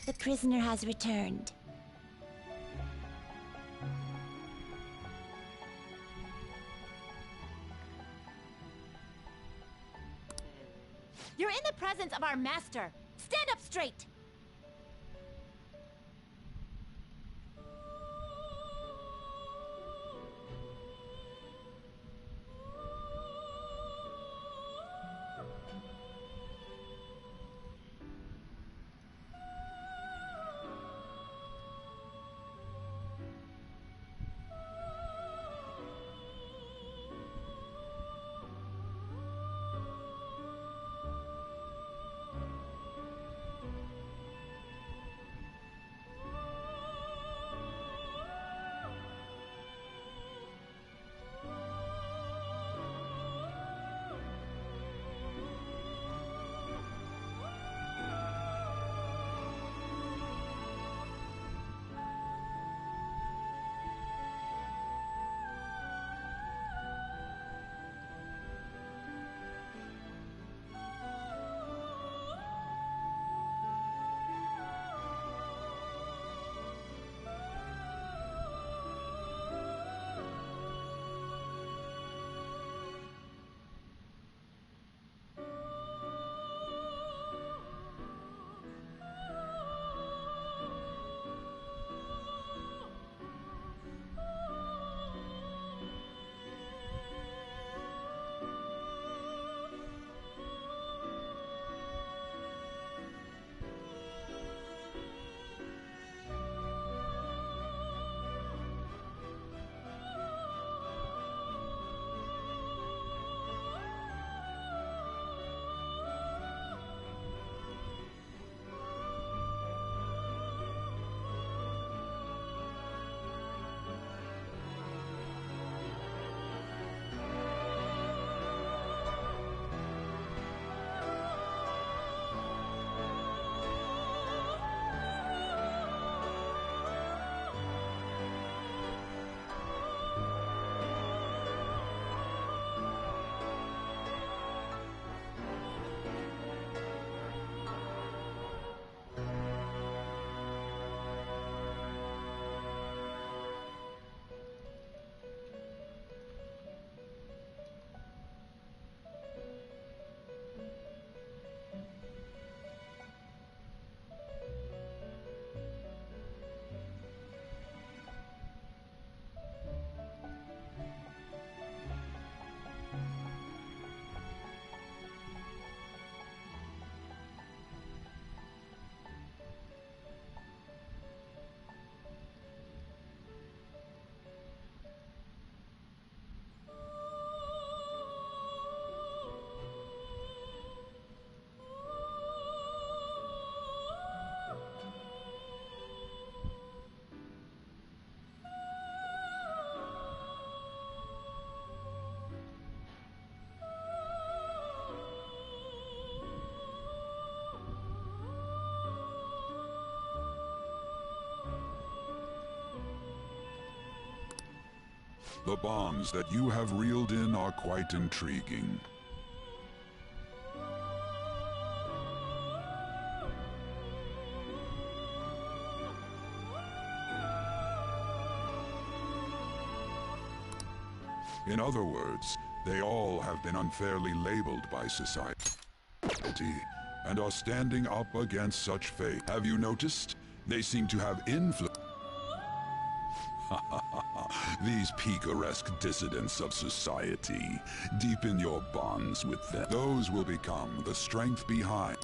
The prisoner has returned. You're in the presence of our master. Stand up straight! The bonds that you have reeled in are quite intriguing. In other words, they all have been unfairly labeled by society and are standing up against such fate. Have you noticed? They seem to have influence. These picaresque dissidents of society. Deepen your bonds with them. Those will become the strength behind.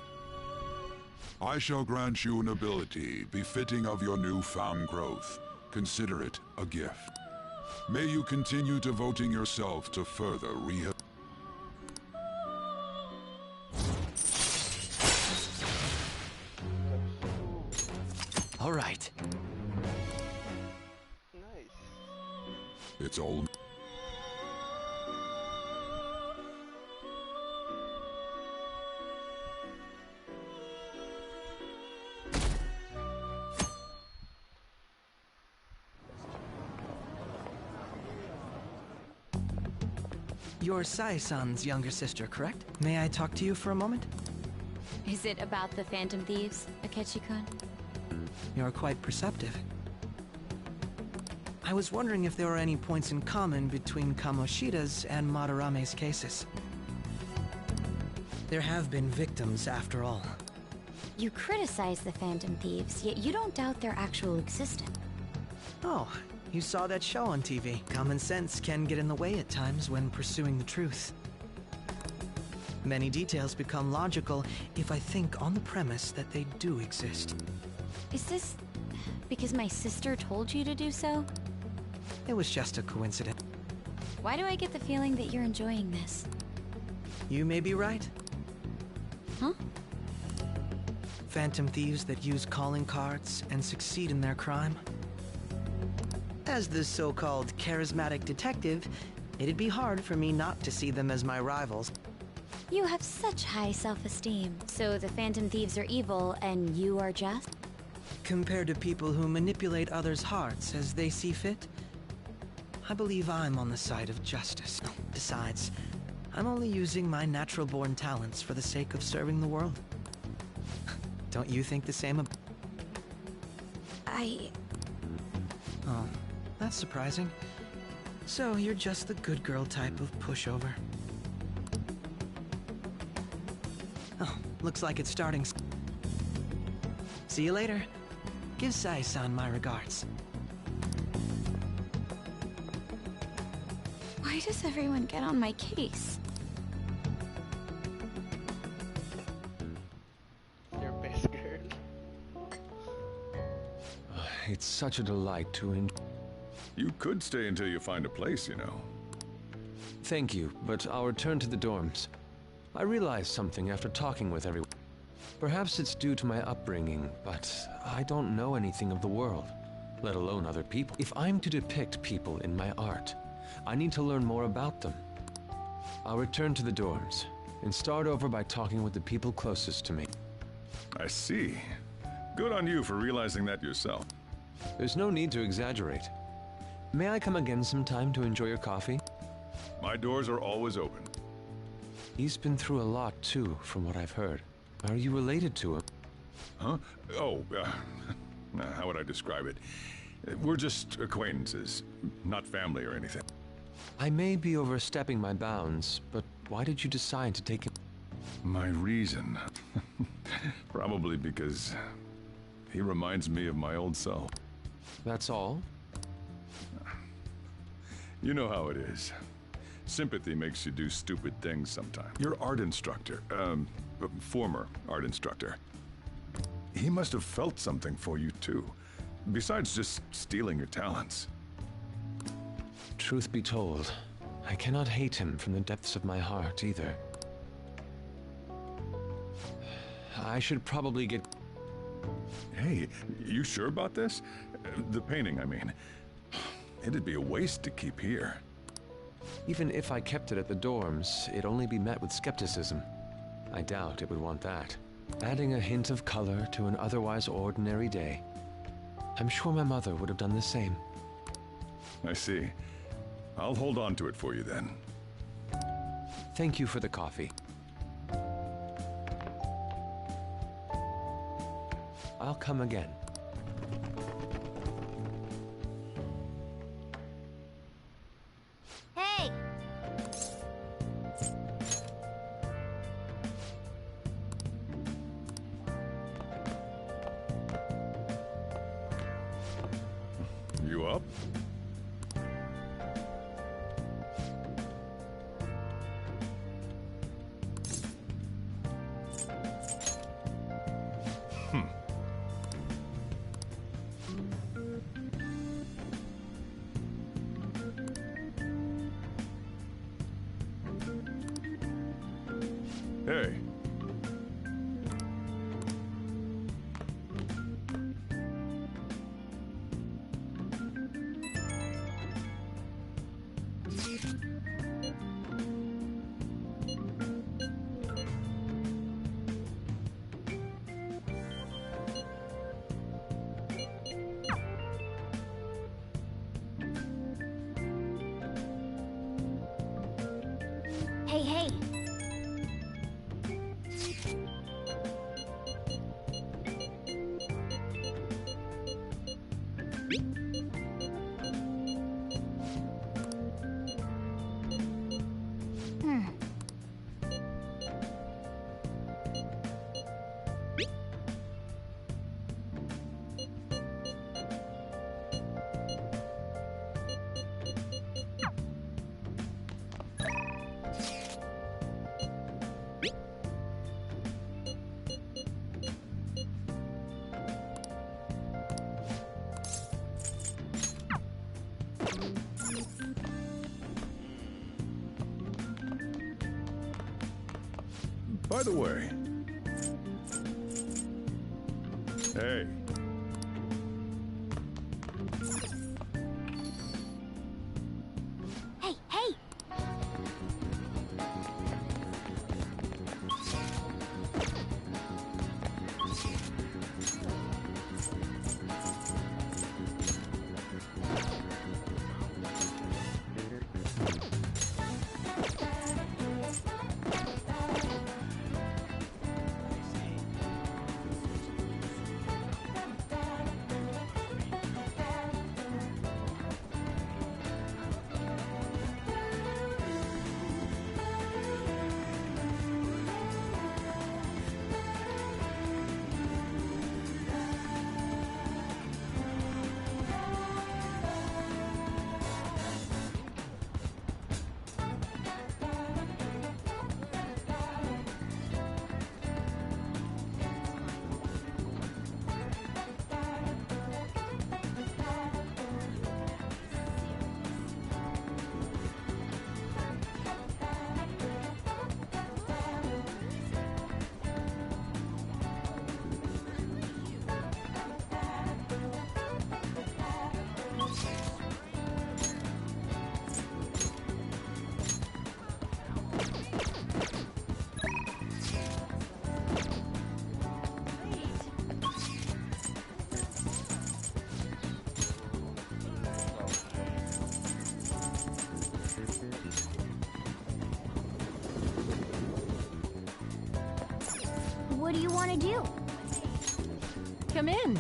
I shall grant you an ability befitting of your newfound growth. Consider it a gift. May you continue devoting yourself to further rehab. All right. Nice. It's all. You're Sai-san's younger sister, correct? May I talk to you for a moment? Is it about the Phantom Thieves, Akechi-kun? You're quite perceptive. I was wondering if there were any points in common between Kamoshida's and Madarame's cases. There have been victims, after all. You criticize the Phantom Thieves, yet you don't doubt their actual existence. Oh, you saw that show on TV. Common sense can get in the way at times when pursuing the truth. Many details become logical if I think on the premise that they do exist. Is this because my sister told you to do so? It was just a coincidence. Why do I get the feeling that you're enjoying this? You may be right. Huh? Phantom thieves that use calling cards and succeed in their crime. As the so-called charismatic detective, it'd be hard for me not to see them as my rivals. You have such high self-esteem. So the Phantom Thieves are evil and you are just? Compared to people who manipulate others' hearts as they see fit, I believe I'm on the side of justice. Besides, I'm only using my natural-born talents for the sake of serving the world. Don't you think the same ab- Oh, that's surprising. So you're just the good girl type of pushover. Oh, looks like it's starting. See you later. Give Sai-san my regards. Why does everyone get on my case? Your best girl. It's such a delight to enjoy. You could stay until you find a place, you know. Thank you, but I'll return to the dorms. I realized something after talking with everyone. Perhaps it's due to my upbringing, but I don't know anything of the world, let alone other people. If I'm to depict people in my art, I need to learn more about them. I'll return to the dorms and start over by talking with the people closest to me. I see. Good on you for realizing that yourself. There's no need to exaggerate. May I come again sometime to enjoy your coffee? My doors are always open. He's been through a lot too, from what I've heard. Are you related to him? Huh? Oh, how would I describe it? We're just acquaintances, not family or anything. I may be overstepping my bounds, but why did you decide to take him? My reason? Probably because he reminds me of my old self. That's all? You know how it is. Sympathy makes you do stupid things sometimes. Your art instructor, former art instructor, he must have felt something for you too, besides just stealing your talents. Truth be told, I cannot hate him from the depths of my heart either. I should probably get... Hey, you sure about this? The painting, I mean. It'd be a waste to keep here. Even if I kept it at the dorms, it'd only be met with skepticism. I doubt it would want that. Adding a hint of color to an otherwise ordinary day. I'm sure my mother would have done the same. I see. I'll hold on to it for you then. Thank you for the coffee. I'll come again. Hey! You up? Hey. Hey, hey! By the way... Hey. Hey, hey! What do you want to do? Come in.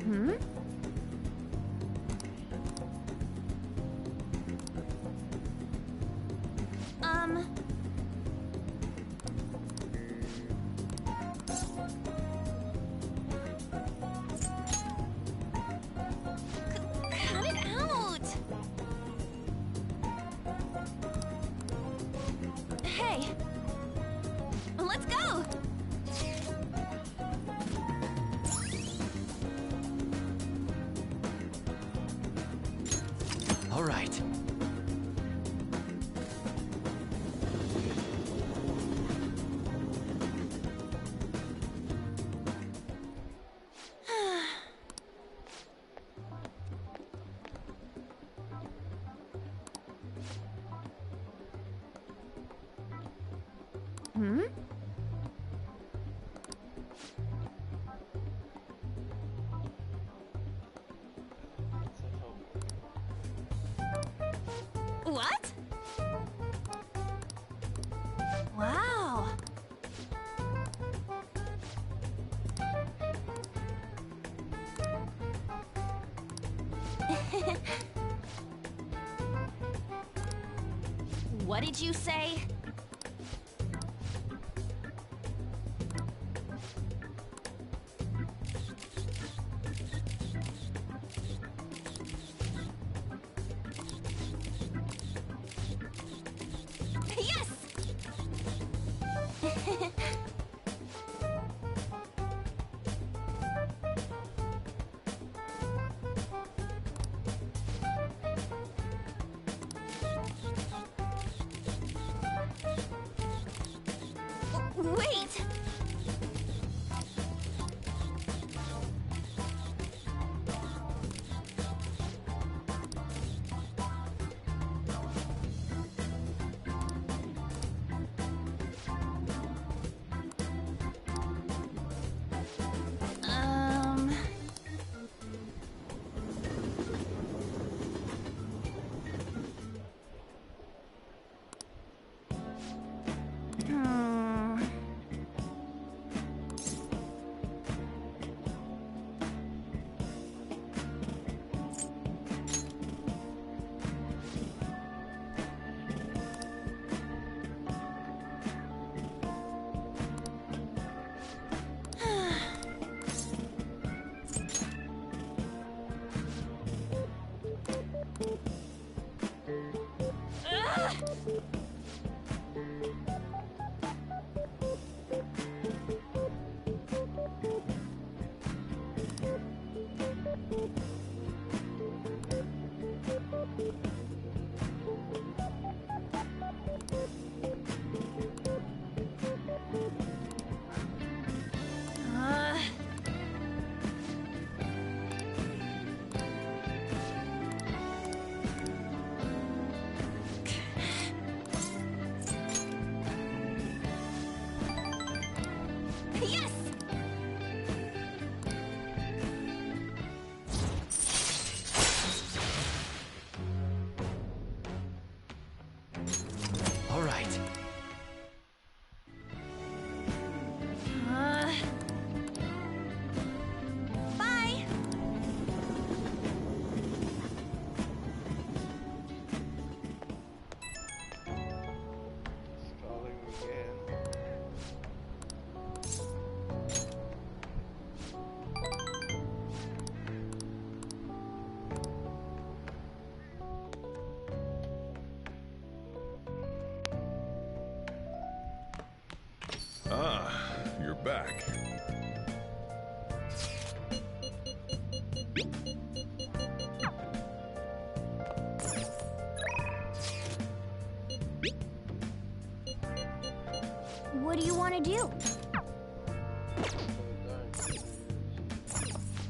Hmm? Cut it out! Hey! Let's go! All right. Hmm? What? Wow. What did you say? Yes! Wait! Hmm. back. What do you want to do?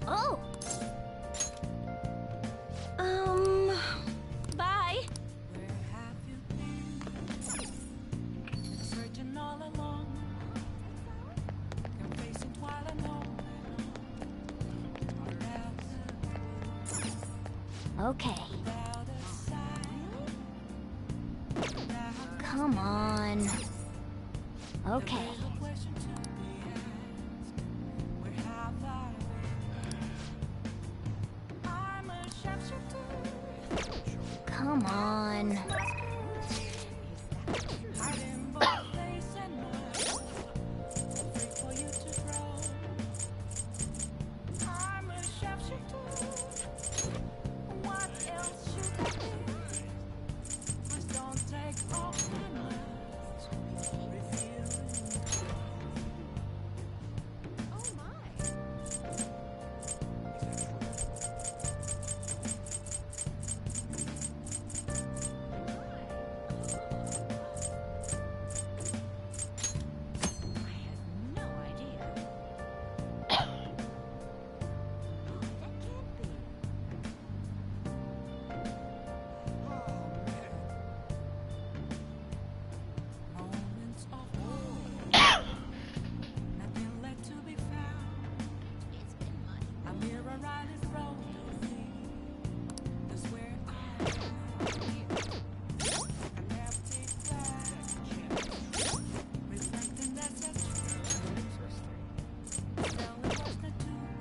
Oh! Bye. Okay. Come on. Okay. Come on.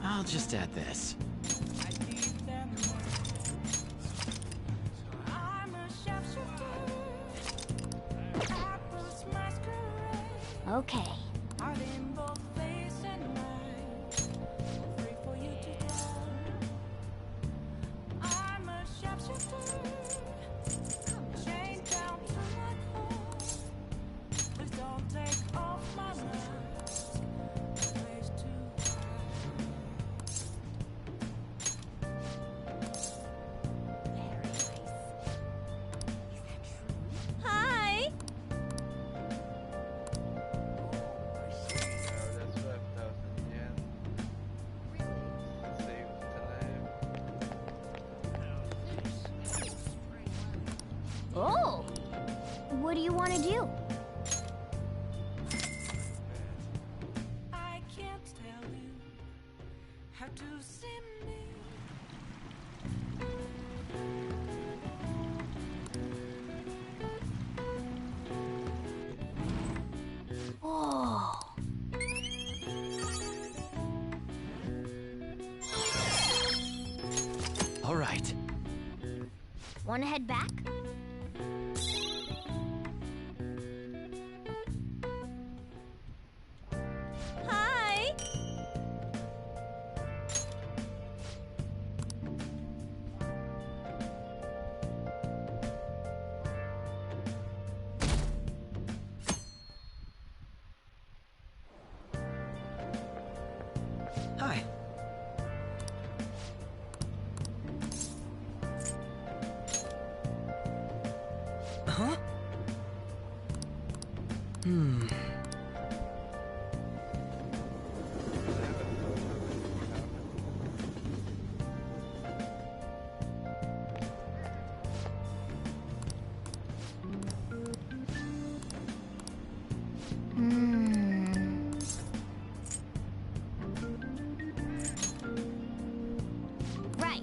I'll just add this. Okay. Hi. That's 5,000 yen. Save time. Oh! What do you want to do? I can't tell you how to see me. Oh. All right. Want to head back? Hi. Hi. Huh? Right.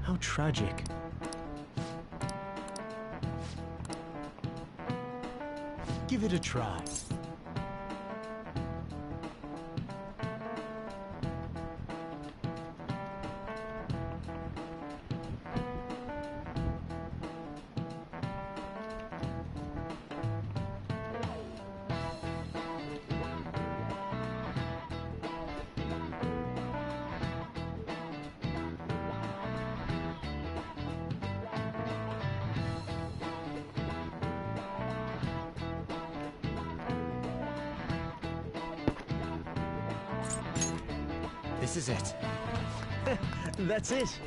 How tragic. Give it a try. This is it. That's it.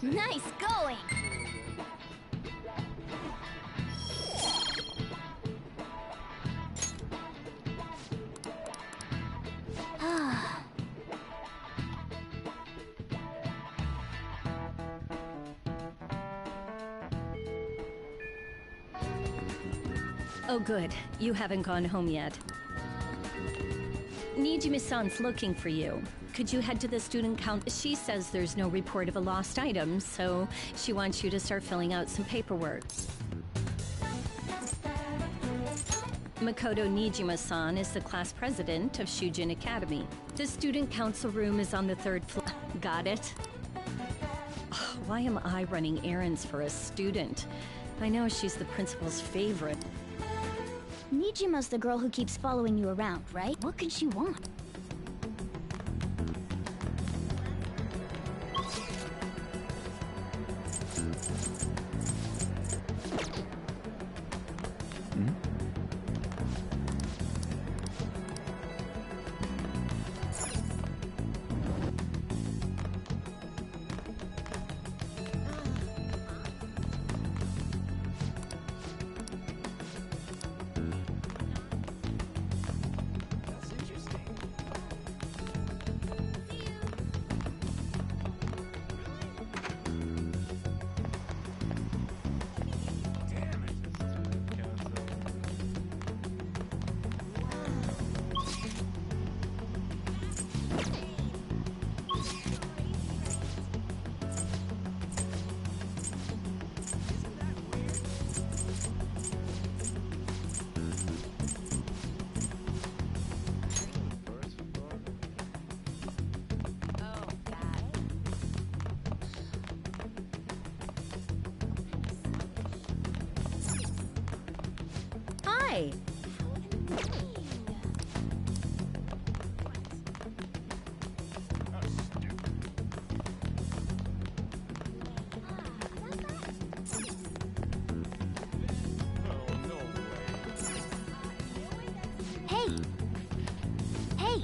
Nice going! Oh good, you haven't gone home yet. Nijima-san's looking for you. Could you head to the student count? She says there's no report of a lost item, so she wants you to start filling out some paperwork. Makoto Nijima-san is the class president of Shujin Academy. The student council room is on the 3rd floor. Got it? Ugh, why am I running errands for a student? I know she's the principal's favorite. Nijima's the girl who keeps following you around, right? What could she want? Hi! Hey! Hey!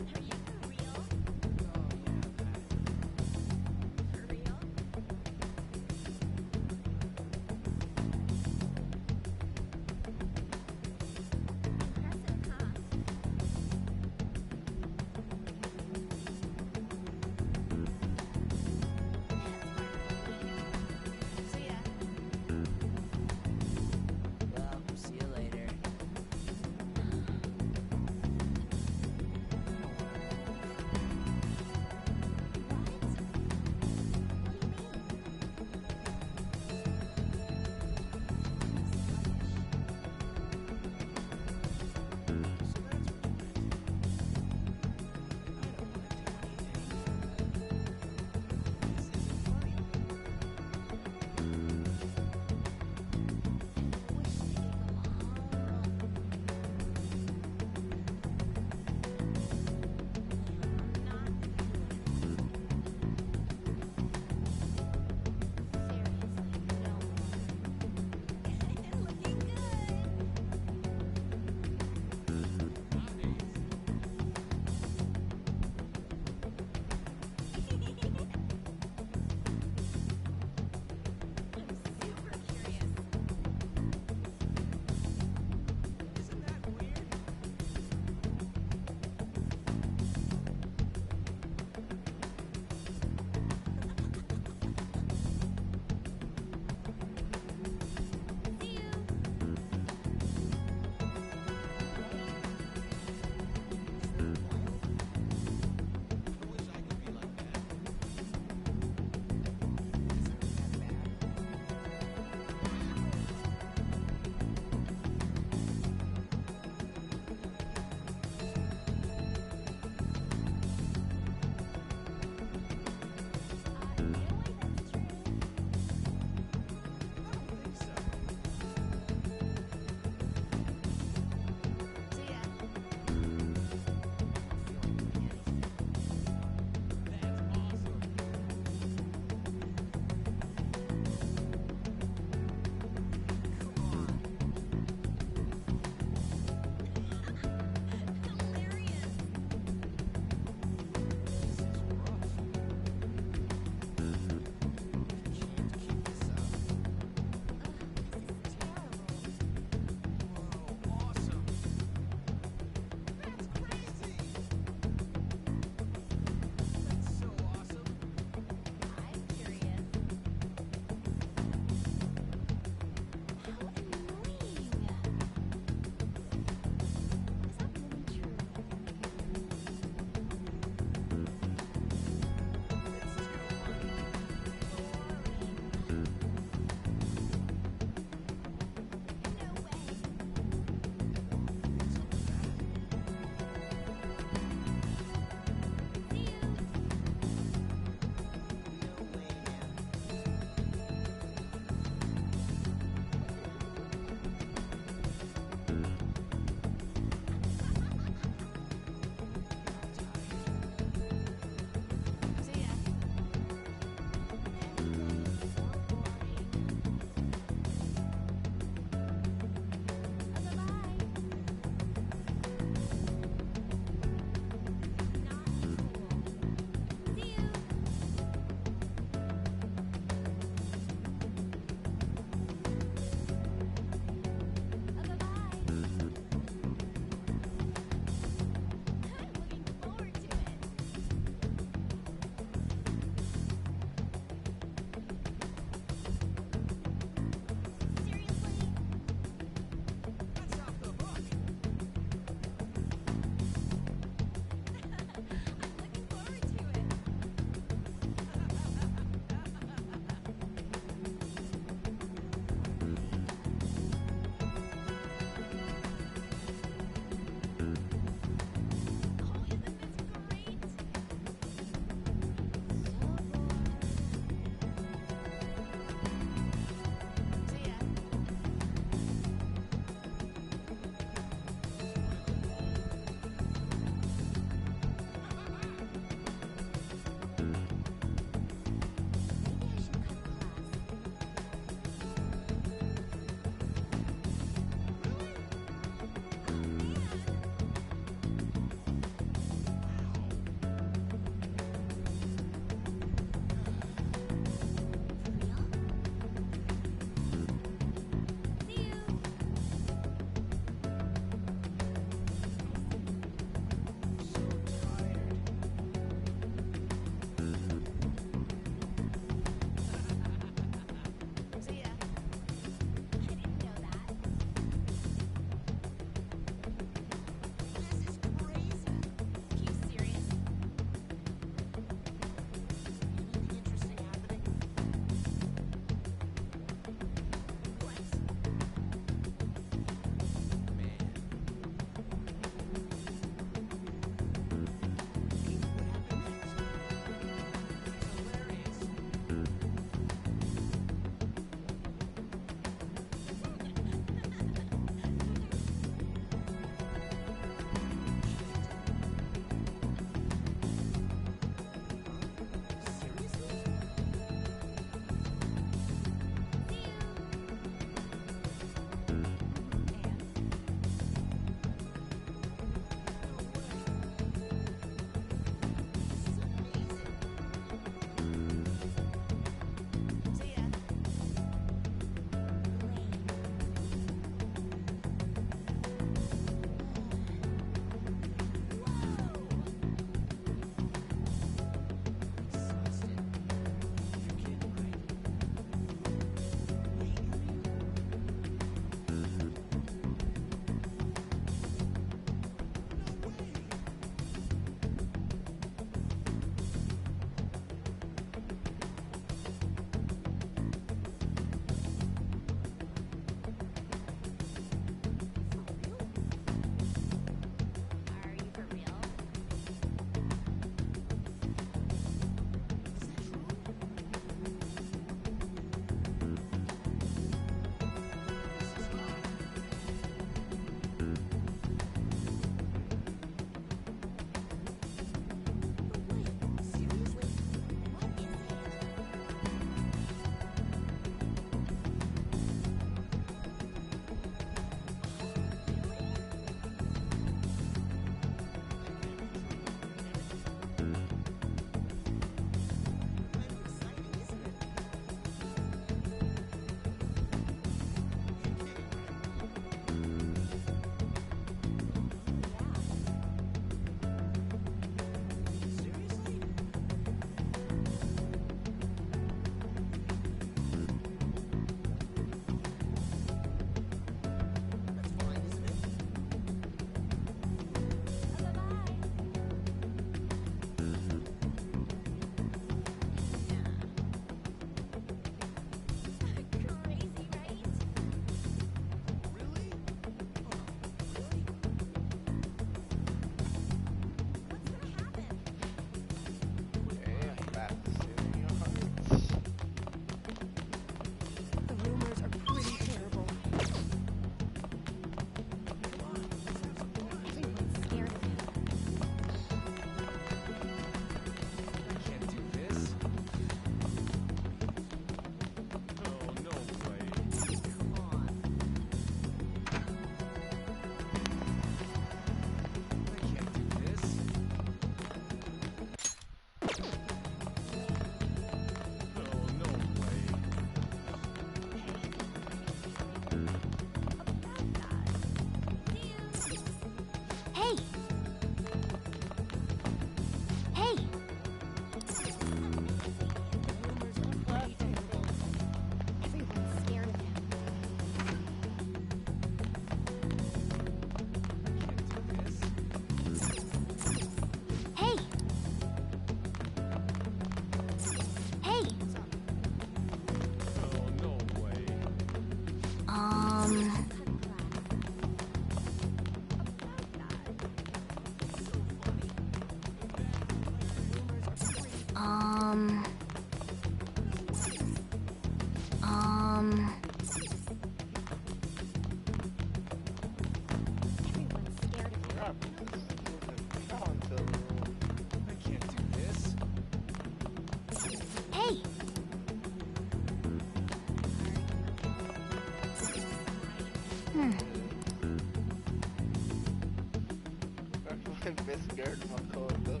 Best girl makoto.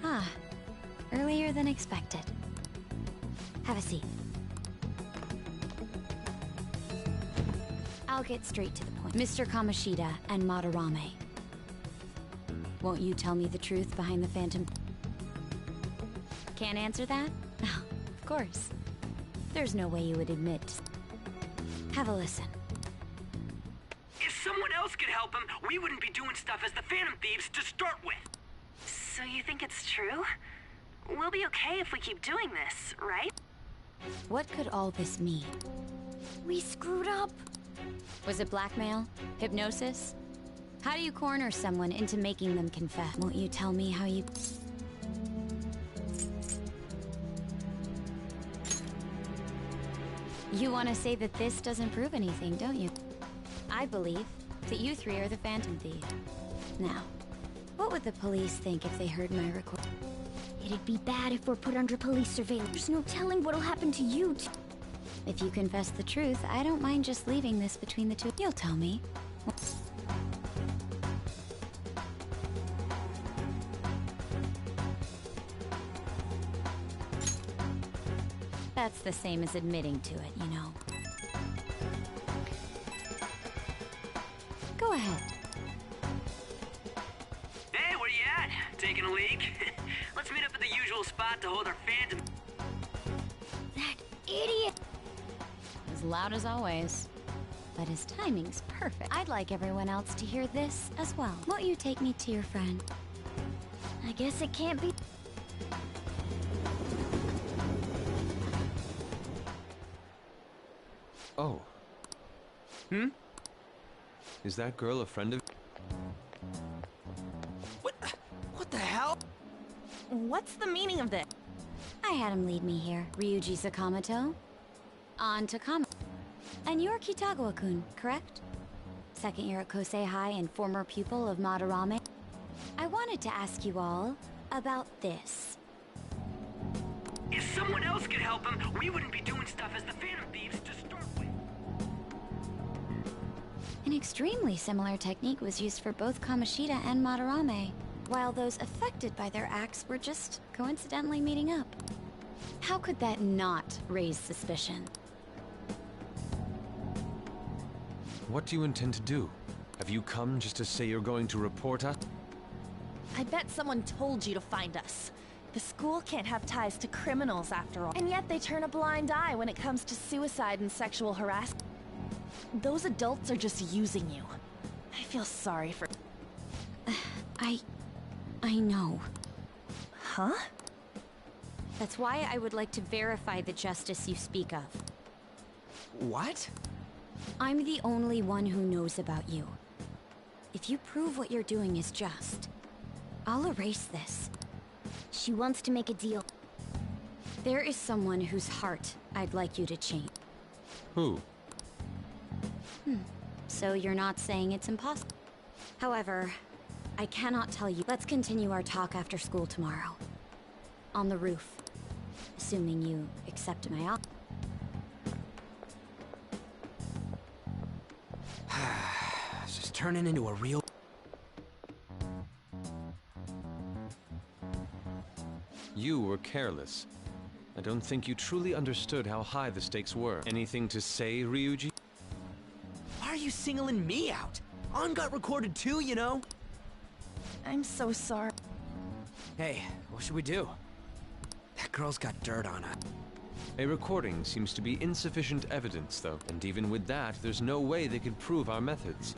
Ah, earlier than expected. Have a seat. I'll get straight to the point. Mr. Kamoshida and Madarame. Won't you tell me the truth behind the Phantom? Can't answer that? Of course. There's no way you would admit. Have a listen. If someone else could help him, we wouldn't be doing stuff as the Phantom Thieves to start with. So you think it's true? We'll be okay if we keep doing this, right? What could all this mean? We screwed up. Was it blackmail? Hypnosis? How do you corner someone into making them confess? Won't you tell me how you... You want to say that this doesn't prove anything, don't you? I believe that you three are the Phantom Thieves. Now, what would the police think if they heard my record? It'd be bad if we're put under police surveillance. There's no telling what'll happen to you. If you confess the truth, I don't mind just leaving this between the two. You'll tell me. That's the same as admitting to it, you know. Go ahead. Hey, where you at? Taking a leak? Let's meet up at the usual spot to hold our Phantom. That idiot! As loud as always. But his timing's perfect. I'd like everyone else to hear this as well. Won't you take me to your friend? I guess it can't be... Oh. Is that girl a friend of... What the hell? What's the meaning of this? I had him lead me here. Ryuji Sakamoto. On to Kama. And you're Kitagawa-kun, correct? Second year at Kosei High and former pupil of Madarame. I wanted to ask you all about this. If someone else could help him, we wouldn't be doing stuff as the Phantom Thieves to start with. An extremely similar technique was used for both Kamoshida and Madarame, while those affected by their acts were just coincidentally meeting up. How could that not raise suspicion? What do you intend to do? Have you come just to say you're going to report us? I bet someone told you to find us. The school can't have ties to criminals after all. And yet they turn a blind eye when it comes to suicide and sexual harassment. Those adults are just using you. I feel sorry for... I know. Huh? That's why I would like to verify the justice you speak of. What? I'm the only one who knows about you. If you prove what you're doing is just, I'll erase this. She wants to make a deal. There is someone whose heart I'd like you to change. Who? So you're not saying it's impossible. However, I cannot tell you. Let's continue our talk after school tomorrow. On the roof. Assuming you accept my offer. It's just turning into a real... You were careless. I don't think you truly understood how high the stakes were. Anything to say, Ryuji? Why are you singling me out? On got recorded too, you know? I'm so sorry. Hey, what should we do? That girl's got dirt on her. A recording seems to be insufficient evidence, though. And even with that, there's no way they could prove our methods.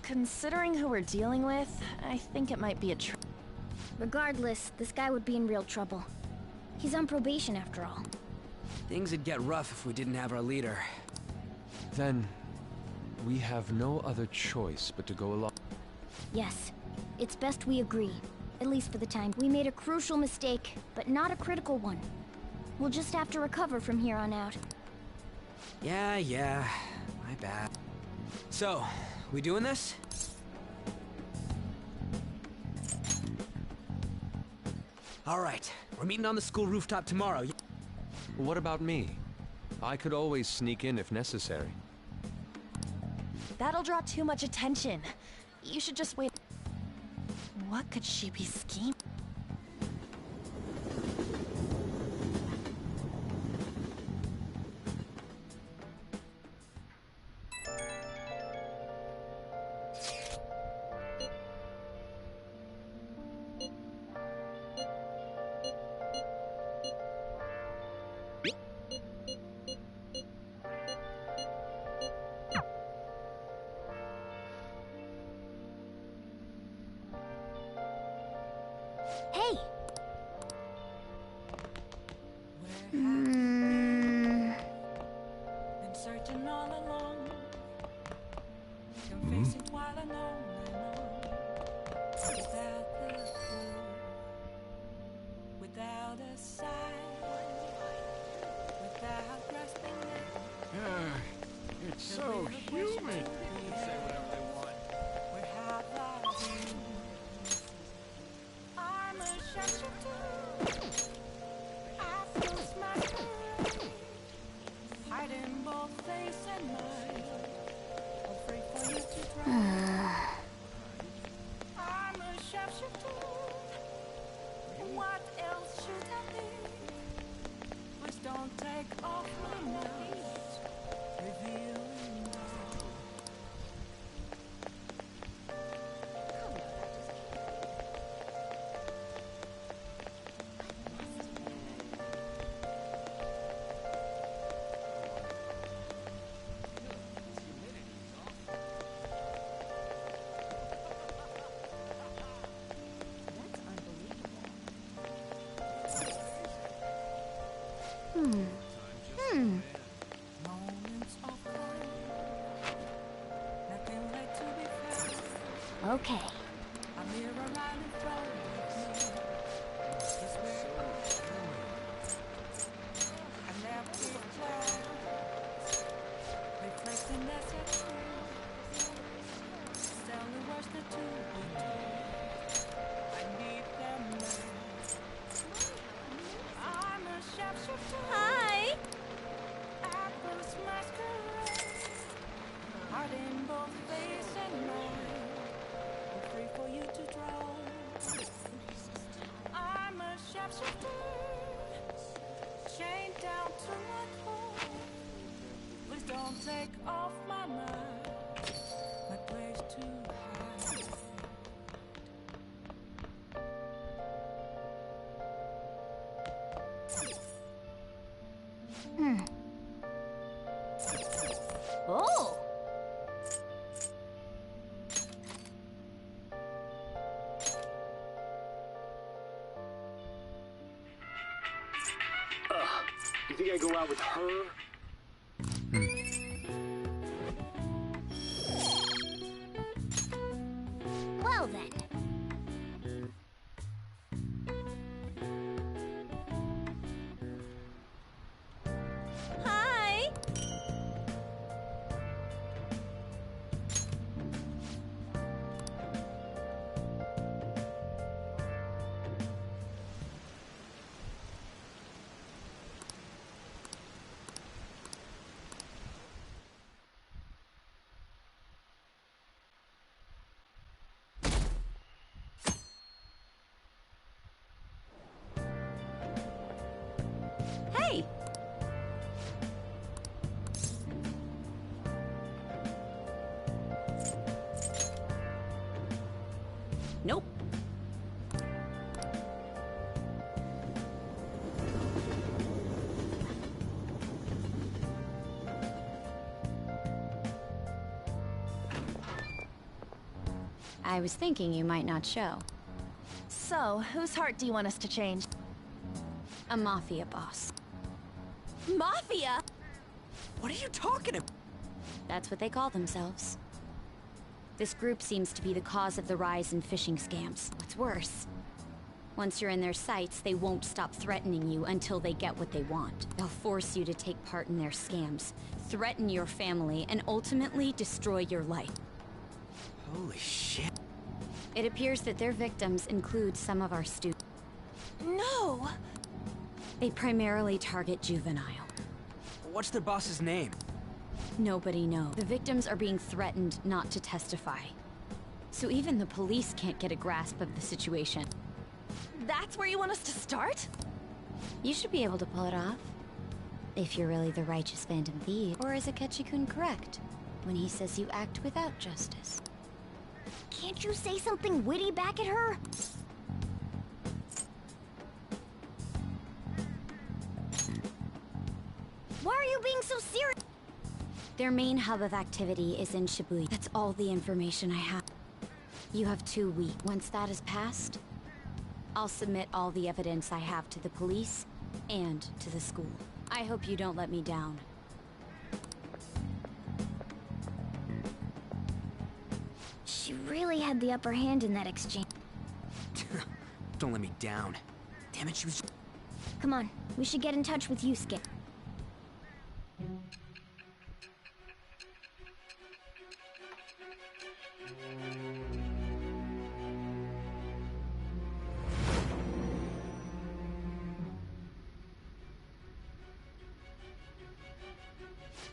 Considering who we're dealing with, I think it might be a Regardless, this guy would be in real trouble. He's on probation after all. Things would get rough if we didn't have our leader. Then, we have no other choice but to go along. Yes, it's best we agree. At least for the time. We made a crucial mistake, but not a critical one. We'll just have to recover from here on out. Yeah, my bad. So, we doing this? All right, we're meeting on the school rooftop tomorrow. What about me? I could always sneak in if necessary. That'll draw too much attention. You should just wait. What could she be scheming? Hey! Been searching all along, confessing while I know, without the clue, without a sign, without grasping it. It's so humid. People can say whatever they want. Where have I been? I'm a shapeshifter. I lose my spirit, hiding both face and mind. Afraid for you to drown. I'm a shapeshifter. What else should I be? Please don't take off my mask, revealing all. Moments of calm, nothing late to be found. Okay. A mirror right in front of me is where I am. An empty glass, reflecting as it is. Stanley watched the two between. I need them now. I'm a shapeshifter. Hi! Apples masquerade, heart in both face and mind. I'm free for you to draw. I'm a shapeshifter, chained down to my core. Please don't take off my mind, my place to hide. Oh! You think I go out with her? Well then. Hi! Hey! Nope. I was thinking you might not show. So, whose heart do you want us to change? A mafia boss. Mafia? What are you talking about? That's what they call themselves. This group seems to be the cause of the rise in phishing scams. What's worse, once you're in their sights, they won't stop threatening you until they get what they want. They'll force you to take part in their scams, threaten your family, and ultimately destroy your life. Holy shit. It appears that their victims include some of our students. No! They primarily target juvenile. What's their boss's name? Nobody knows. The victims are being threatened not to testify. So even the police can't get a grasp of the situation. That's where you want us to start? You should be able to pull it off. If you're really the righteous Phantom Thief. Or is Akechi-kun correct when he says you act without justice? Can't you say something witty back at her? Why are you being so serious? Their main hub of activity is in Shibuya. That's all the information I have. You have 2 weeks. Once that is passed, I'll submit all the evidence I have to the police and to the school. I hope you don't let me down. She really had the upper hand in that exchange. Don't let me down. Damn it, she was... Come on, we should get in touch with Yusuke.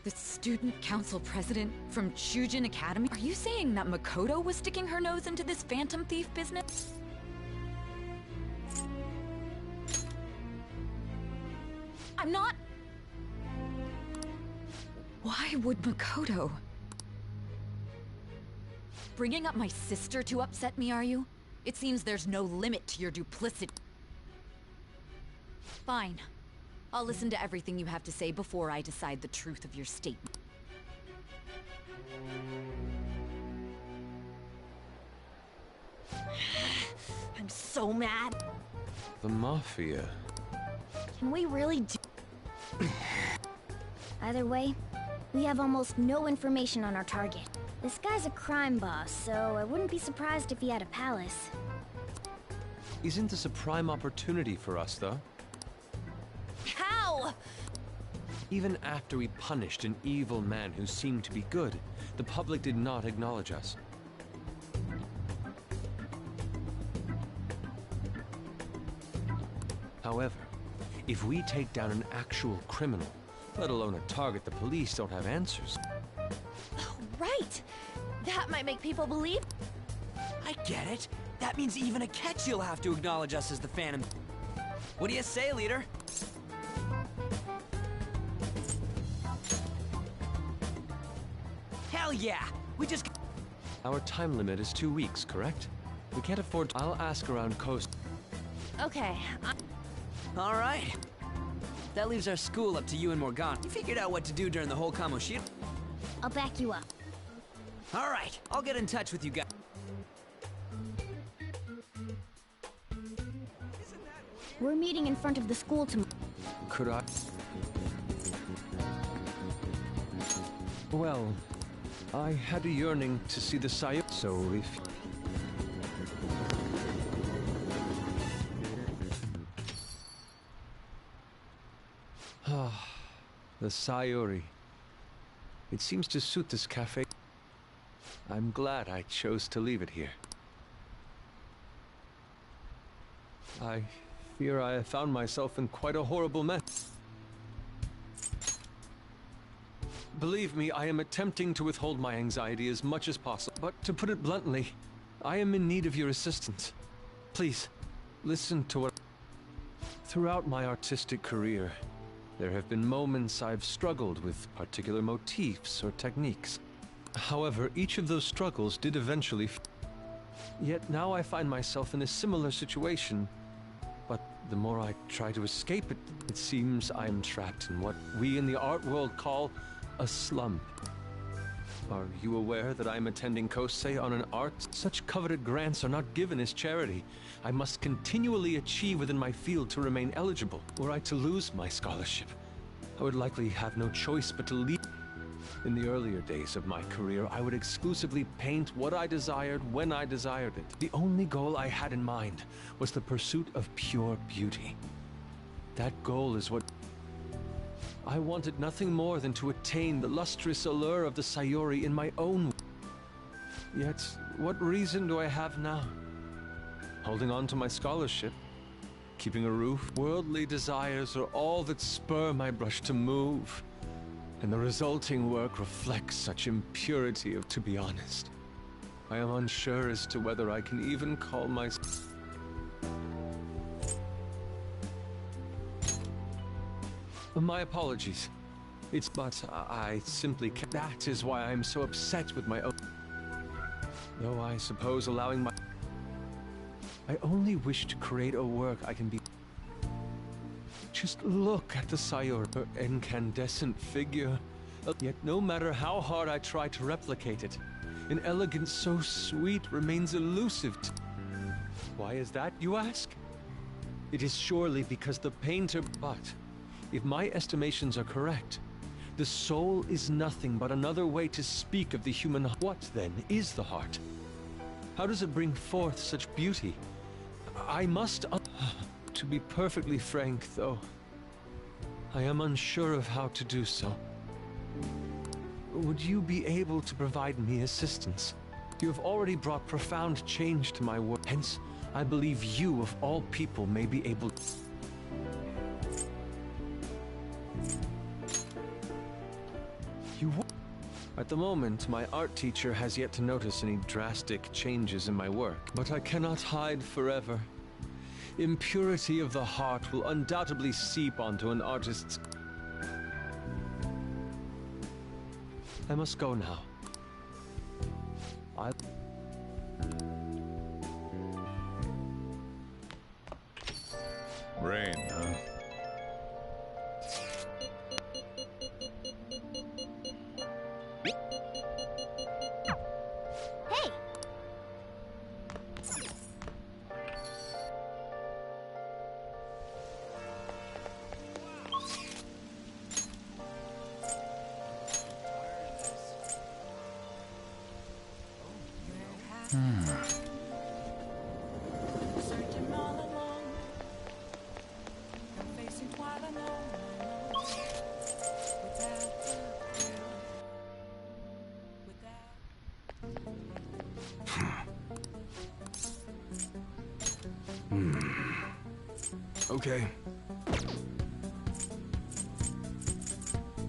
The student council president from Shujin Academy? Are you saying that Makoto was sticking her nose into this phantom thief business? I'm not... Why would Makoto... Bringing up my sister to upset me, are you? It seems there's no limit to your duplicity. Fine. I'll listen to everything you have to say before I decide the truth of your statement. I'm so mad. The Mafia. Can we really do... Either way, we have almost no information on our target. This guy's a crime boss, so I wouldn't be surprised if he had a palace. Isn't this a prime opportunity for us, though? How? Even after we punished an evil man who seemed to be good, the public did not acknowledge us. However, if we take down an actual criminal, let alone a target the police don't have answers. Oh, right! That might make people believe... I get it. That means even Akechi'll have to acknowledge us as the Phantom. What do you say, leader? Hell yeah! We just... Our time limit is 2 weeks, correct? We can't afford to... I'll ask around coast... Okay, All right. That leaves our school up to you and Morgana. You figured out what to do during the whole Kamoshida? I'll back you up. All right, I'll get in touch with you guys. We're meeting in front of the school tomorrow. Could I... Well, I had a yearning to see the Sayo, so if... Ah, the Sayuri. It seems to suit this cafe. I'm glad I chose to leave it here. I fear I have found myself in quite a horrible mess. Believe me, I am attempting to withhold my anxiety as much as possible. But to put it bluntly, I am in need of your assistance. Please, listen to what... Throughout my artistic career, there have been moments I've struggled with particular motifs or techniques. However, each of those struggles did eventually... Yet now I find myself in a similar situation. But the more I try to escape it, it seems I am trapped in what we in the art world call a slump. Are you aware that I am attending Kosei on an art? Such coveted grants are not given as charity. I must continually achieve within my field to remain eligible. Were I to lose my scholarship, I would likely have no choice but to leave. In the earlier days of my career, I would exclusively paint what I desired when I desired it. The only goal I had in mind was the pursuit of pure beauty. That goal is what... I wanted nothing more than to attain the lustrous allure of the Sayuri in my own... Yet, what reason do I have now? Holding on to my scholarship, keeping a roof, worldly desires are all that spur my brush to move. And the resulting work reflects such impurity of, to be honest. I am unsure as to whether I can even call myself. My apologies. But I simply can't. That is why I'm so upset with my own. Though I suppose allowing my. I only wish to create a work I can be. Just look at the Sayur, her incandescent figure. Yet no matter how hard I try to replicate it, an elegance so sweet remains elusive. Why is that, you ask? It is surely because the painter. But if my estimations are correct, the soul is nothing but another way to speak of the human. What then is the heart? How does it bring forth such beauty? I must. To be perfectly frank, though, I am unsure of how to do so. Would you be able to provide me assistance? You have already brought profound change to my work. Hence, I believe you, of all people, may be able to. At the moment, my art teacher has yet to notice any drastic changes in my work, but I cannot hide forever. Impurity of the heart will undoubtedly seep onto an artist's. I must go now. Rain, huh? Hey! Searching all alone, I'm facing what I know, without the Okay.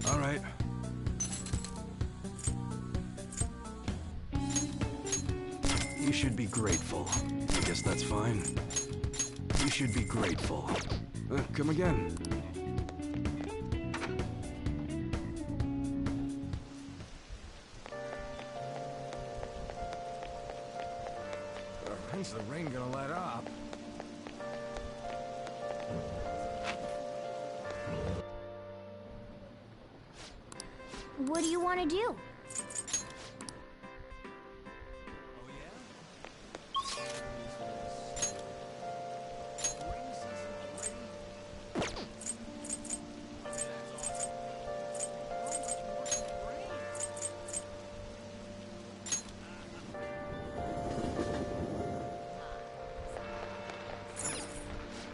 All right. You should be grateful. I guess that's fine. You should be grateful. Come again. When's the rain gonna let up? What do you want to do?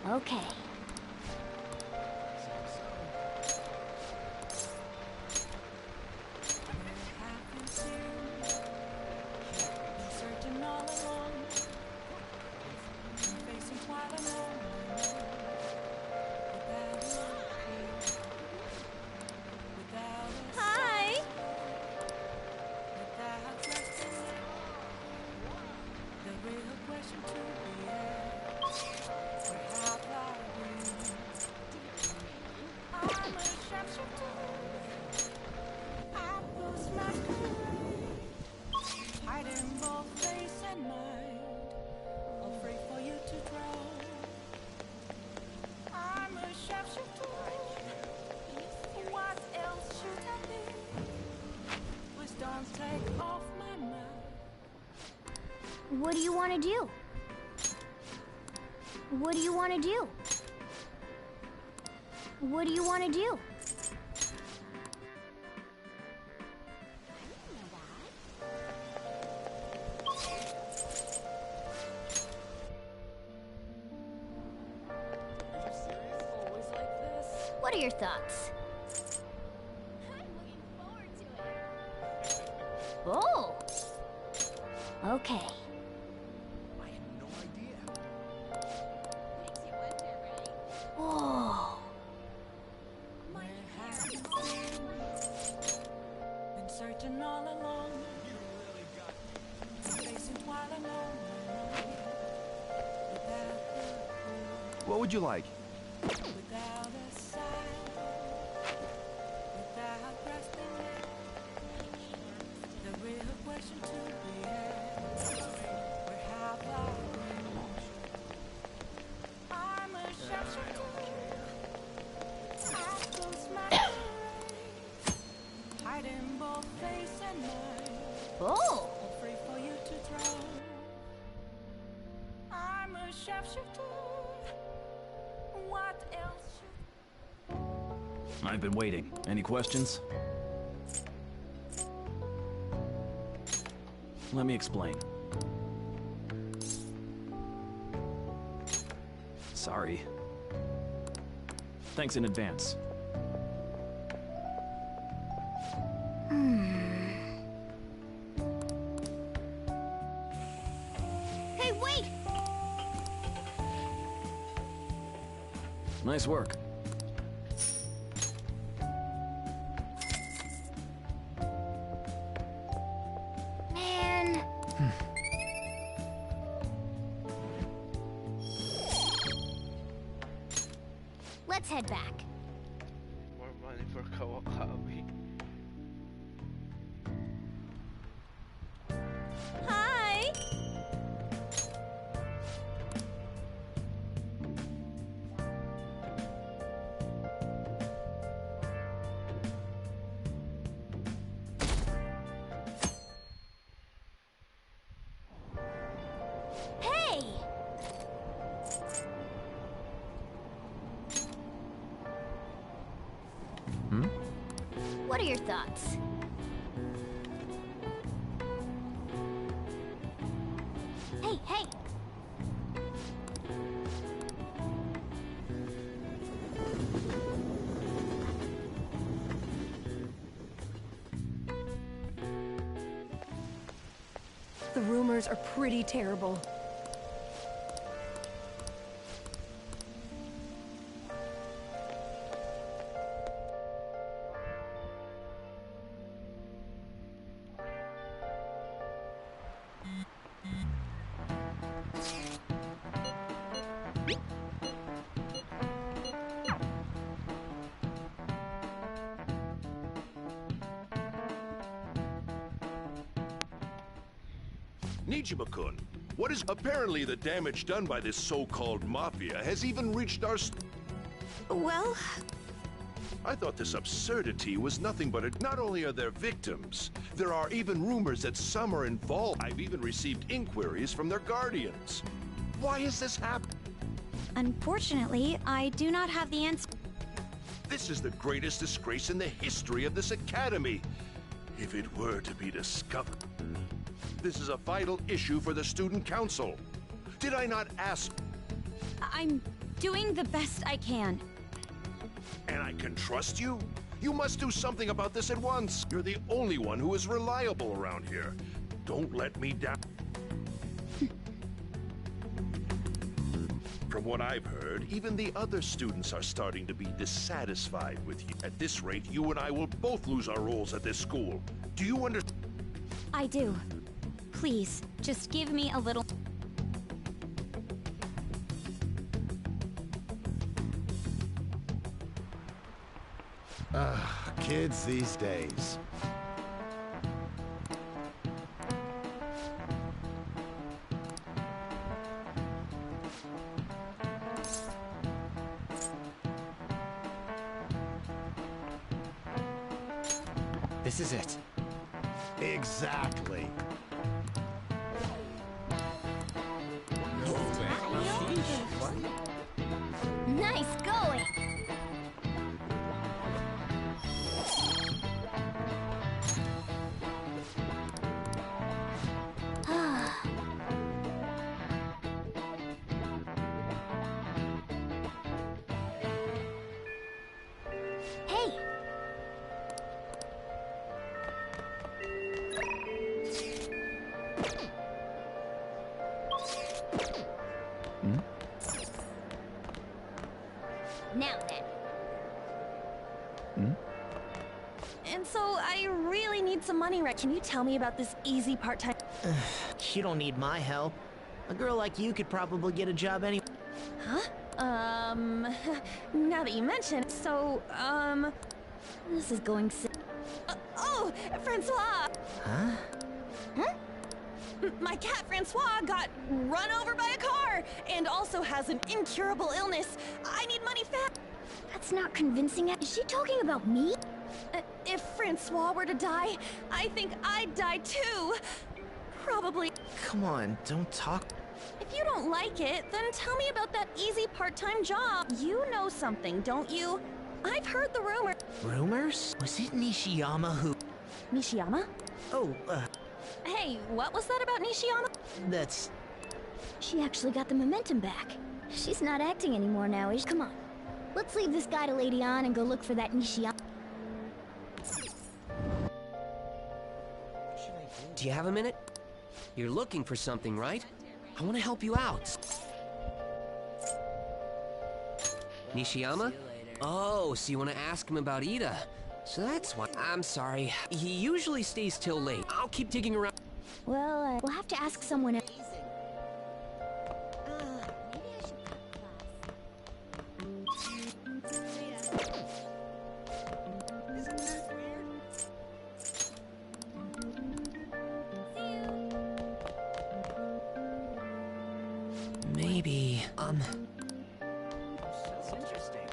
Okay. searching all alone, I'm facing what I know, without a Hi! without resting it. The real question to be asked, where have I been? I'm a sharpshooter. I lose masquerade, hiding both face and mind, afraid for you to drown. I'm a sharpshooter. What else should I be? Please don't take off my mind. What do you want to do? What do you want to do? What do you want to do? What are your thoughts? Oh! Okay. Oh. searching all along. Facing while alone. What would you like? Without a sign, without resting it, the real question to be asked, where have I been? I'm a sharpshooter, out goes my race, hiding both face and mind. Oh! Free for you to throw. I'm a sharpshooter. What else should I've been waiting. Any questions? Let me explain. Sorry. Thanks in advance. Hey, wait! Nice work. Man. Let's head back. More money for Kawakabe. Hi! Hey! What are your thoughts? Hey, hey! The rumors are pretty terrible. Nijima-kun, what is apparently the damage done by this so-called mafia has even reached our Well, I thought this absurdity was nothing but not only are there victims, there are even rumors that some are involved. I've even received inquiries from their guardians. Why is this happening? Unfortunately, I do not have the answer. This is the greatest disgrace in the history of this academy. If it were to be discovered. This is a vital issue for the student council. Did I not ask? I'm doing the best I can. And I can trust you? You must do something about this at once. You're the only one who is reliable around here. Don't let me down. From what I've heard, even the other students are starting to be dissatisfied with you. At this rate, you and I will both lose our roles at this school. Do you understand? I do. Please, just give me a little... Kids these days. This is it. Exactly. Nice going! Hey! Now then. and so I really need some money right. Can you tell me about this easy part-time? You don't need my help. A girl like you could probably get a job anyway. Huh? Now that you mention it, so, This is going oh, Francois! Huh? Huh? My cat Francois got run over by a car and also has an incurable illness. I need money fast. That's not convincing. Is she talking about me? If Francois were to die, I think I'd die too. Probably. Come on, don't talk. If you don't like it, then tell me about that easy part-time job. You know something, don't you? I've heard the rumor. Rumors? Was it Nishiyama who... Nishiyama? Oh, Hey, what was that about Nishiyama? That's... She actually got the momentum back. She's not acting anymore now, is she? Come on. Let's leave this guy to Lady Ann and go look for that Nishiyama. Do you have a minute? You're looking for something, right? I want to help you out. Nishiyama? Oh, so you want to ask him about Ida. So that's why. I'm sorry. He usually stays till late. I'll keep digging around. Well, we'll have to ask someone else. Maybe, That's interesting.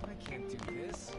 I can't do this.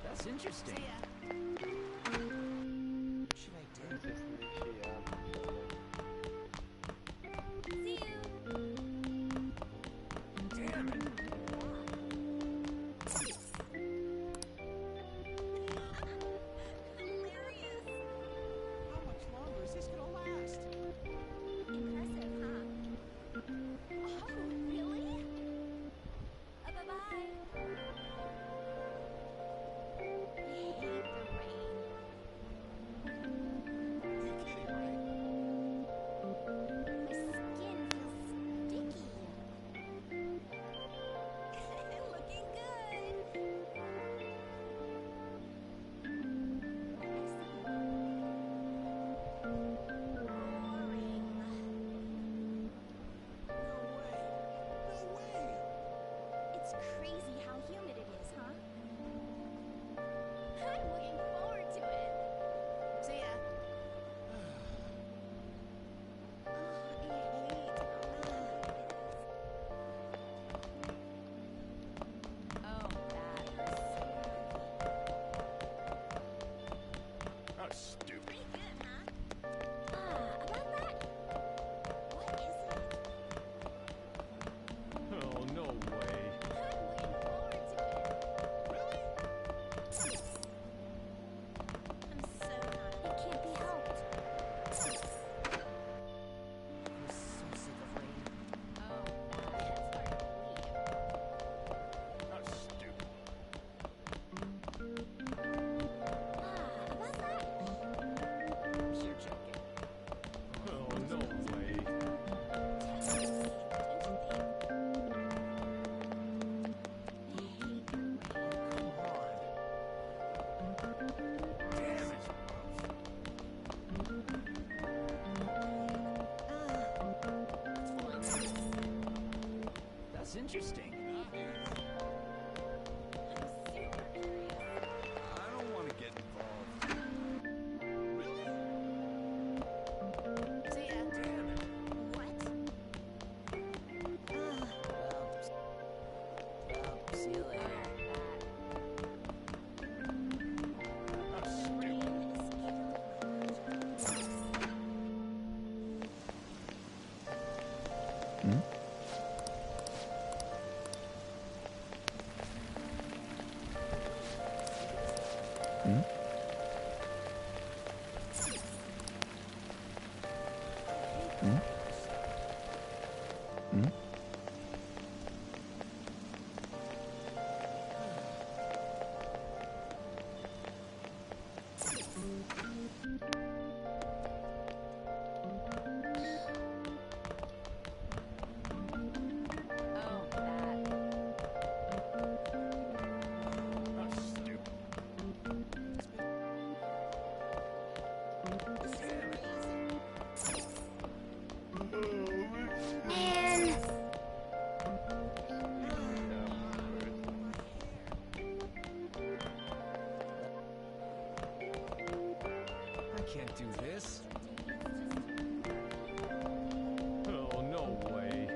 That's interesting. What should I do? Damn it! How much longer is this gonna last? Impressive, huh? Oh, really? Bye-bye. Hate the rain. You kidding, right? My skin feels sticky. Looking good. It's crazy how humid it is, huh? I'm looking forward to it. See ya. Oh, stupid. Pretty good, huh? About that. What is it? Oh, no way. I'm looking forward to it. Really? I'm so not. It can't be helped. I'm so sick of rain. Oh, that's hard to believe. Oh, stupid. About that. You're joking. Oh, no way. Damn it. That's interesting. I don't want to get involved. Hmm? Hmm? Hmm? I can't do this. Oh, no way.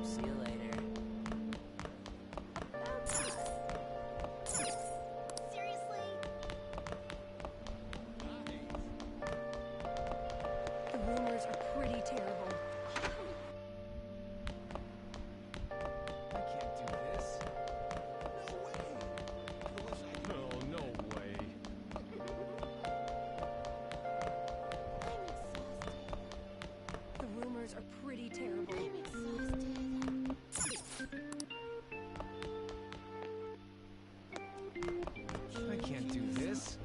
See you later. The rumors are pretty terrible. I can't do this. Oh, no way. The rumors are pretty terrible. I can't do this.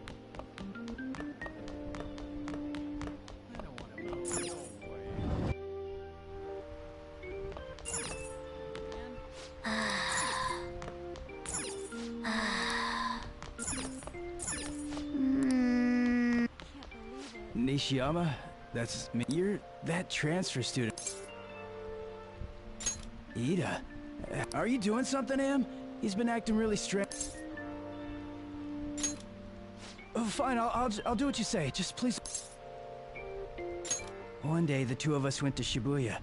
I don't want to know. No way. Nishiyama, that's me. You're that transfer student. Ida, are you doing something, Am? He's been acting really strange. Oh, fine, I'll do what you say. Just please. One day, the two of us went to Shibuya,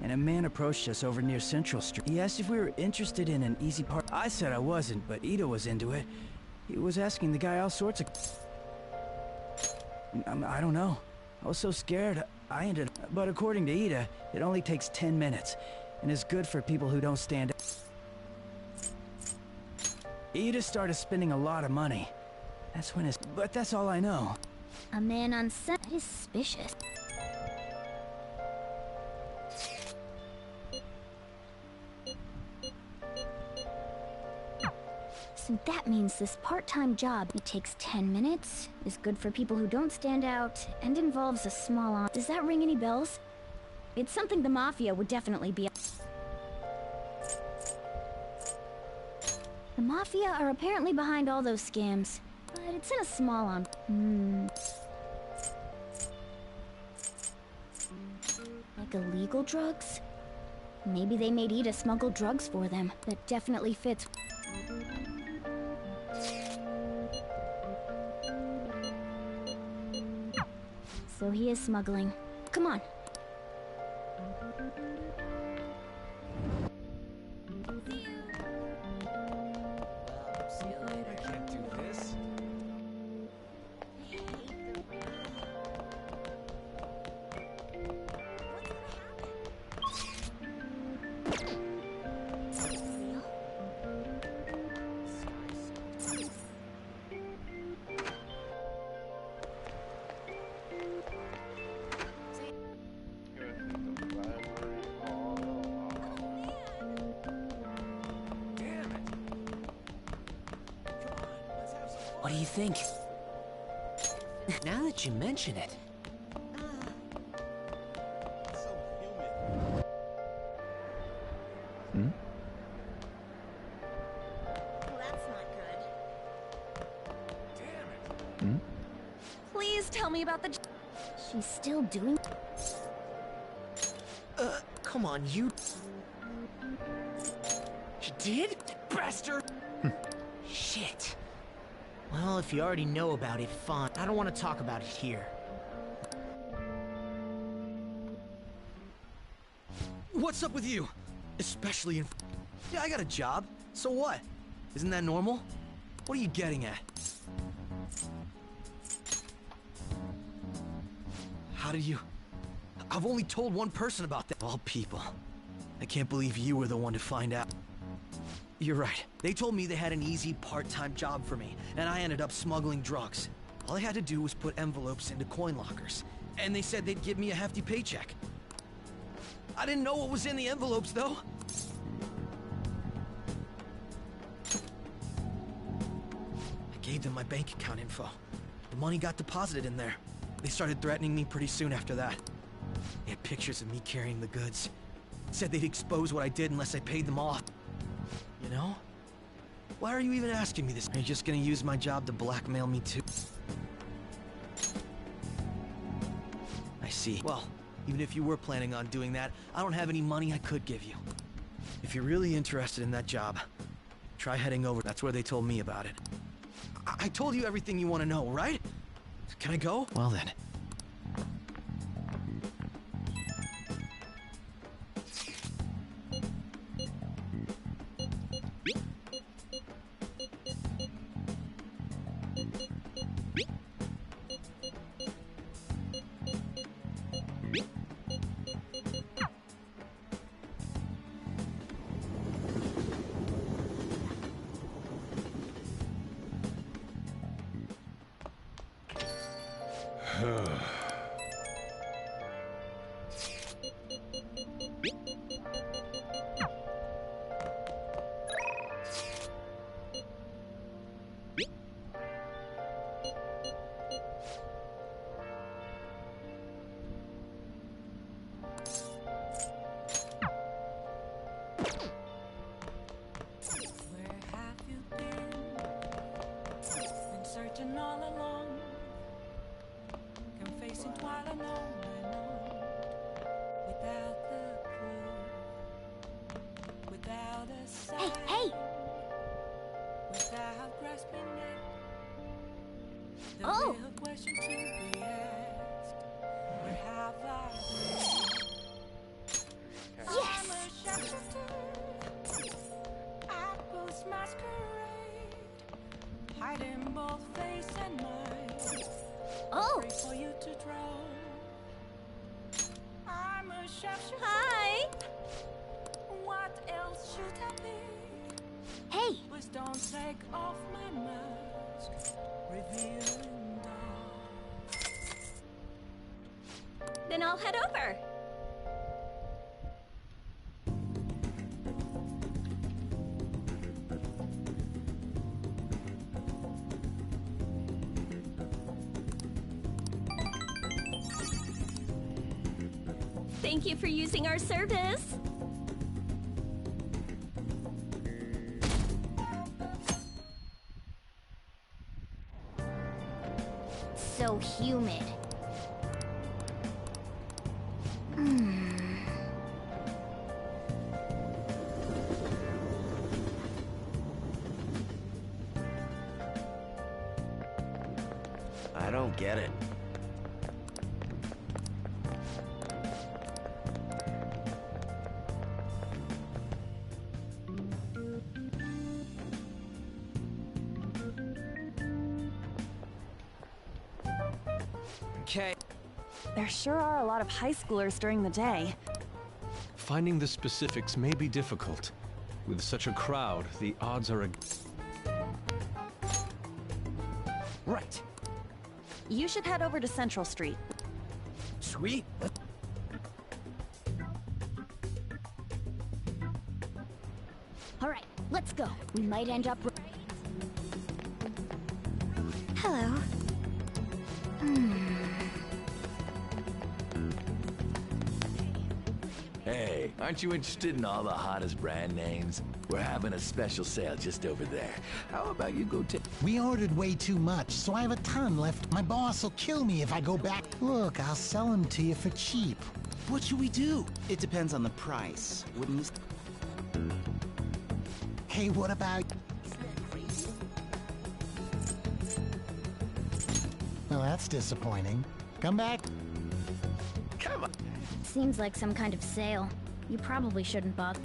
and a man approached us over near Central Street. He asked if we were interested in an easy part. I said I wasn't, but Ida was into it. He was asking the guy all sorts of... I don't know. I was so scared, I ended up... But according to Ida, it only takes 10 minutes, and is good for people who don't stand... Ida started spending a lot of money. That's when his... But that's all I know. A man on set is suspicious. So that means this part-time job, it takes 10 minutes, is good for people who don't stand out, and involves a small arm. Does that ring any bells? It's something the Mafia would definitely be... The Mafia are apparently behind all those scams, but it's in a small arm. Like illegal drugs? Maybe they made Ida smuggle drugs for them. That definitely fits. So he is smuggling. Come on. See you later. I can't do this. What do you think? Now that you mention it. Hmm? Well, that's not good. Hmm? Please tell me about the... She's still doing... Come on, you... She did? Bastard! Shit. Well, if you already know about it, fine. I don't want to talk about it here. What's up with you? Especially in... Yeah, I got a job. So what? Isn't that normal? What are you getting at? How did you... I've only told one person about that. All people. I can't believe you were the one to find out. You're right. They told me they had an easy part-time job for me, and I ended up smuggling drugs. All I had to do was put envelopes into coin lockers, and they said they'd give me a hefty paycheck. I didn't know what was in the envelopes, though. I gave them my bank account info. The money got deposited in there. They started threatening me pretty soon after that. They had pictures of me carrying the goods. Said they'd expose what I did unless I paid them off. You know? Why are you even asking me this? Are you just gonna use my job to blackmail me too? I see. Well, even if you were planning on doing that, I don't have any money I could give you. If you're really interested in that job, try heading over. That's where they told me about it. I told you everything you want to know, right? Can I go? Well then. All along, confessing while I know, without the clue, without a sign, Hey! without grasping it. The Oh! real question to be asked: where have I been? Yes! I'm a shapeshifter. I post masquerade, hiding both face and mind. Oh! Free for you to draw. I'm a shapeshifter. Hi! What else should I be? Hey! Please don't take off my mask, revealing dark. Then I'll head over. Thank you for using our service. So humid. I don't get it. Okay. There sure are a lot of high schoolers during the day. Finding the specifics may be difficult. With such a crowd, the odds are Right. You should head over to Central Street. Sweet. All right, let's go. We might end up... Hello. Hey, aren't you interested in all the hottest brand names? We're having a special sale just over there. How about you go take... We ordered way too much, so I have a ton left. My boss will kill me if I go back. Look, I'll sell them to you for cheap. What should we do? It depends on the price, wouldn't it? Hey, what about... Well, that's disappointing. Come back. Come on. Seems like some kind of sale. You probably shouldn't bother.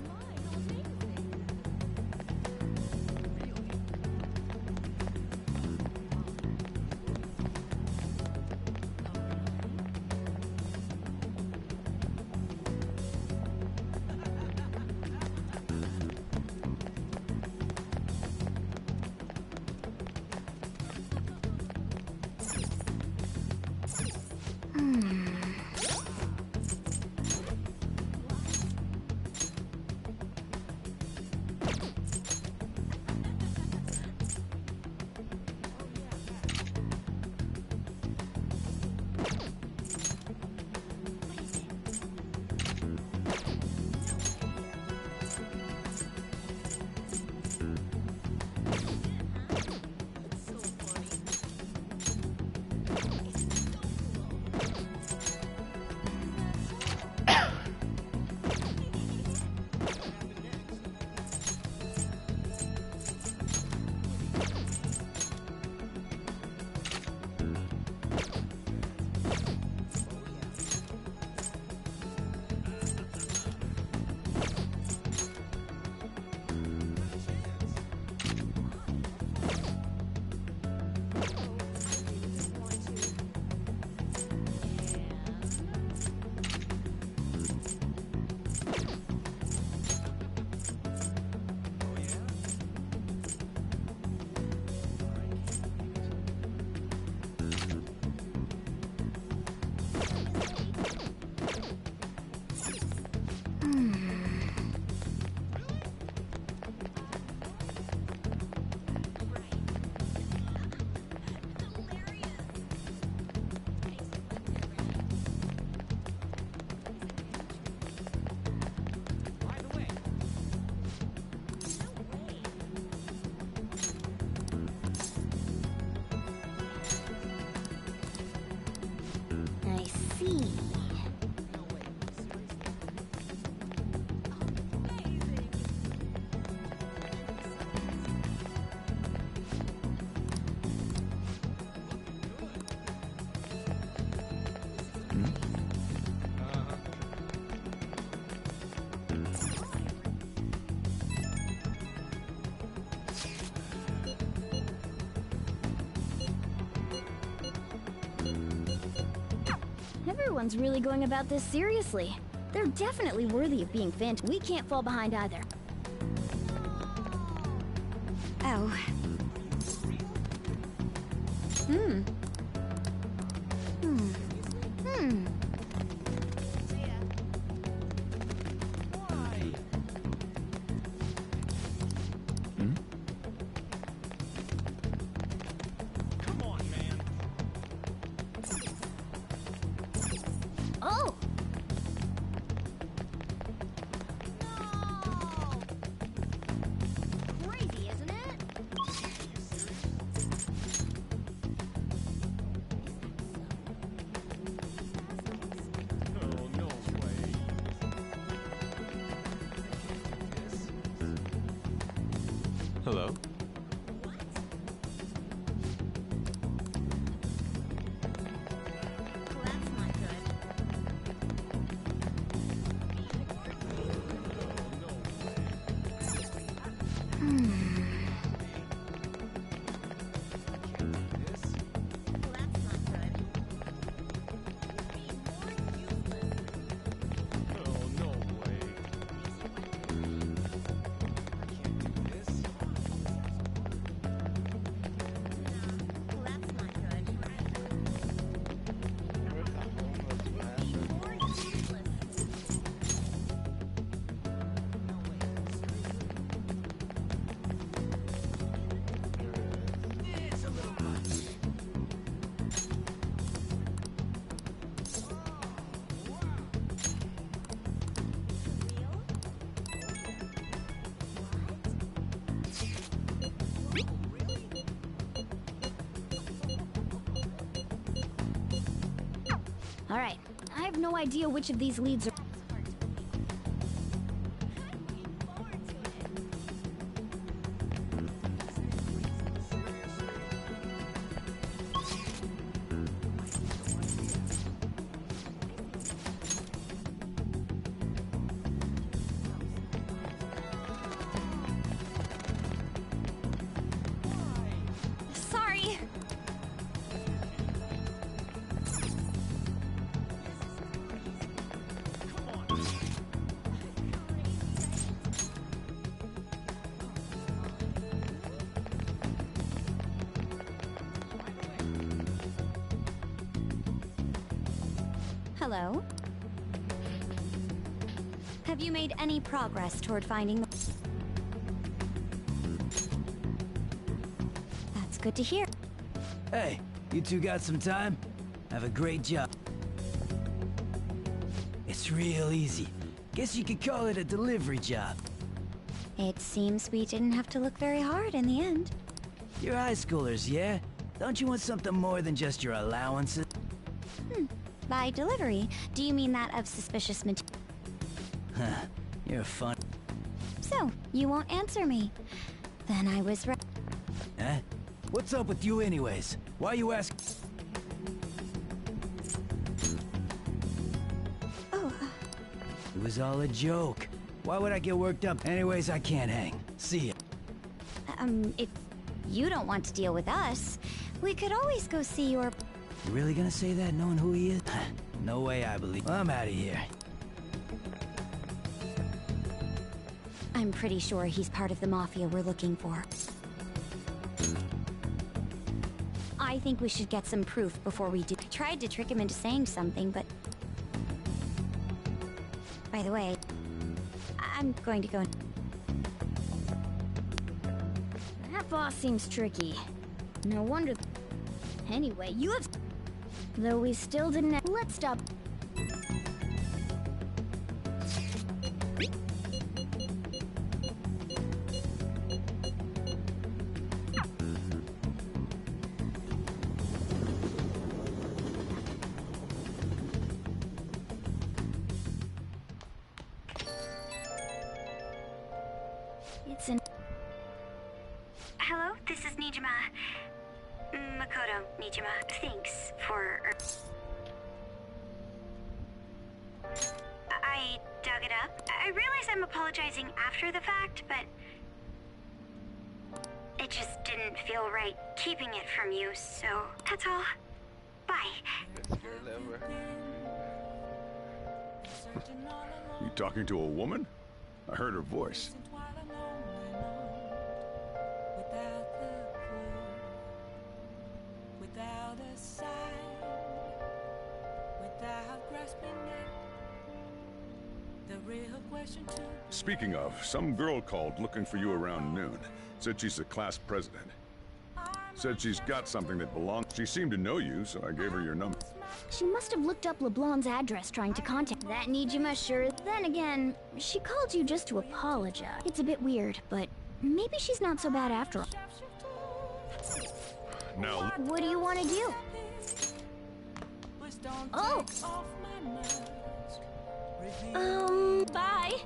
see. Everyone's really going about this seriously. They're definitely worthy of being Phantom. We can't fall behind either. Oh. Hmm. Oh! Crazy, isn't it? Hello? All right, I have no idea which of these leads are... Sorry. Hello? Have you made any progress toward finding the... That's good to hear. Hey, you two got some time? Have a great job. It's real easy. Guess you could call it a delivery job. It seems we didn't have to look very hard in the end. You're high schoolers, yeah? Don't you want something more than just your allowances? By delivery, do you mean that of suspicious material? Huh, you're fun. So, you won't answer me. Then I was right. Huh? What's up with you anyways? Why you ask? It was all a joke. Why would I get worked up? Anyways, I can't hang. See ya. If you don't want to deal with us, we could always go see your... You really gonna say that knowing who he is? No way I believe. I'm out of here. I'm pretty sure he's part of the Mafia we're looking for. I think we should get some proof before we do. I tried to trick him into saying something, but... By the way, I'm going to go... That boss seems tricky. No wonder... Anyway, you have... Though we still didn't... Let's stop... It's an... Hello, this is Nijima. Makoto Nijima. Thanks for... I dug it up. I realize I'm apologizing after the fact, but... it just didn't feel right keeping it from you, so that's all. Bye. You talking to a woman? I heard her voice. Without a sign, without grasping it, the real question too. Speaking of, some girl called looking for you around noon. Said she's the class president. Said she's got something that belongs. She seemed to know you, so I gave her your number. She must have looked up LeBlanc's address trying to contact that Nijima, sure. Then again, she called you just to apologize. It's a bit weird, but maybe she's not so bad after all. Now, what do you want to do? Oh! Bye!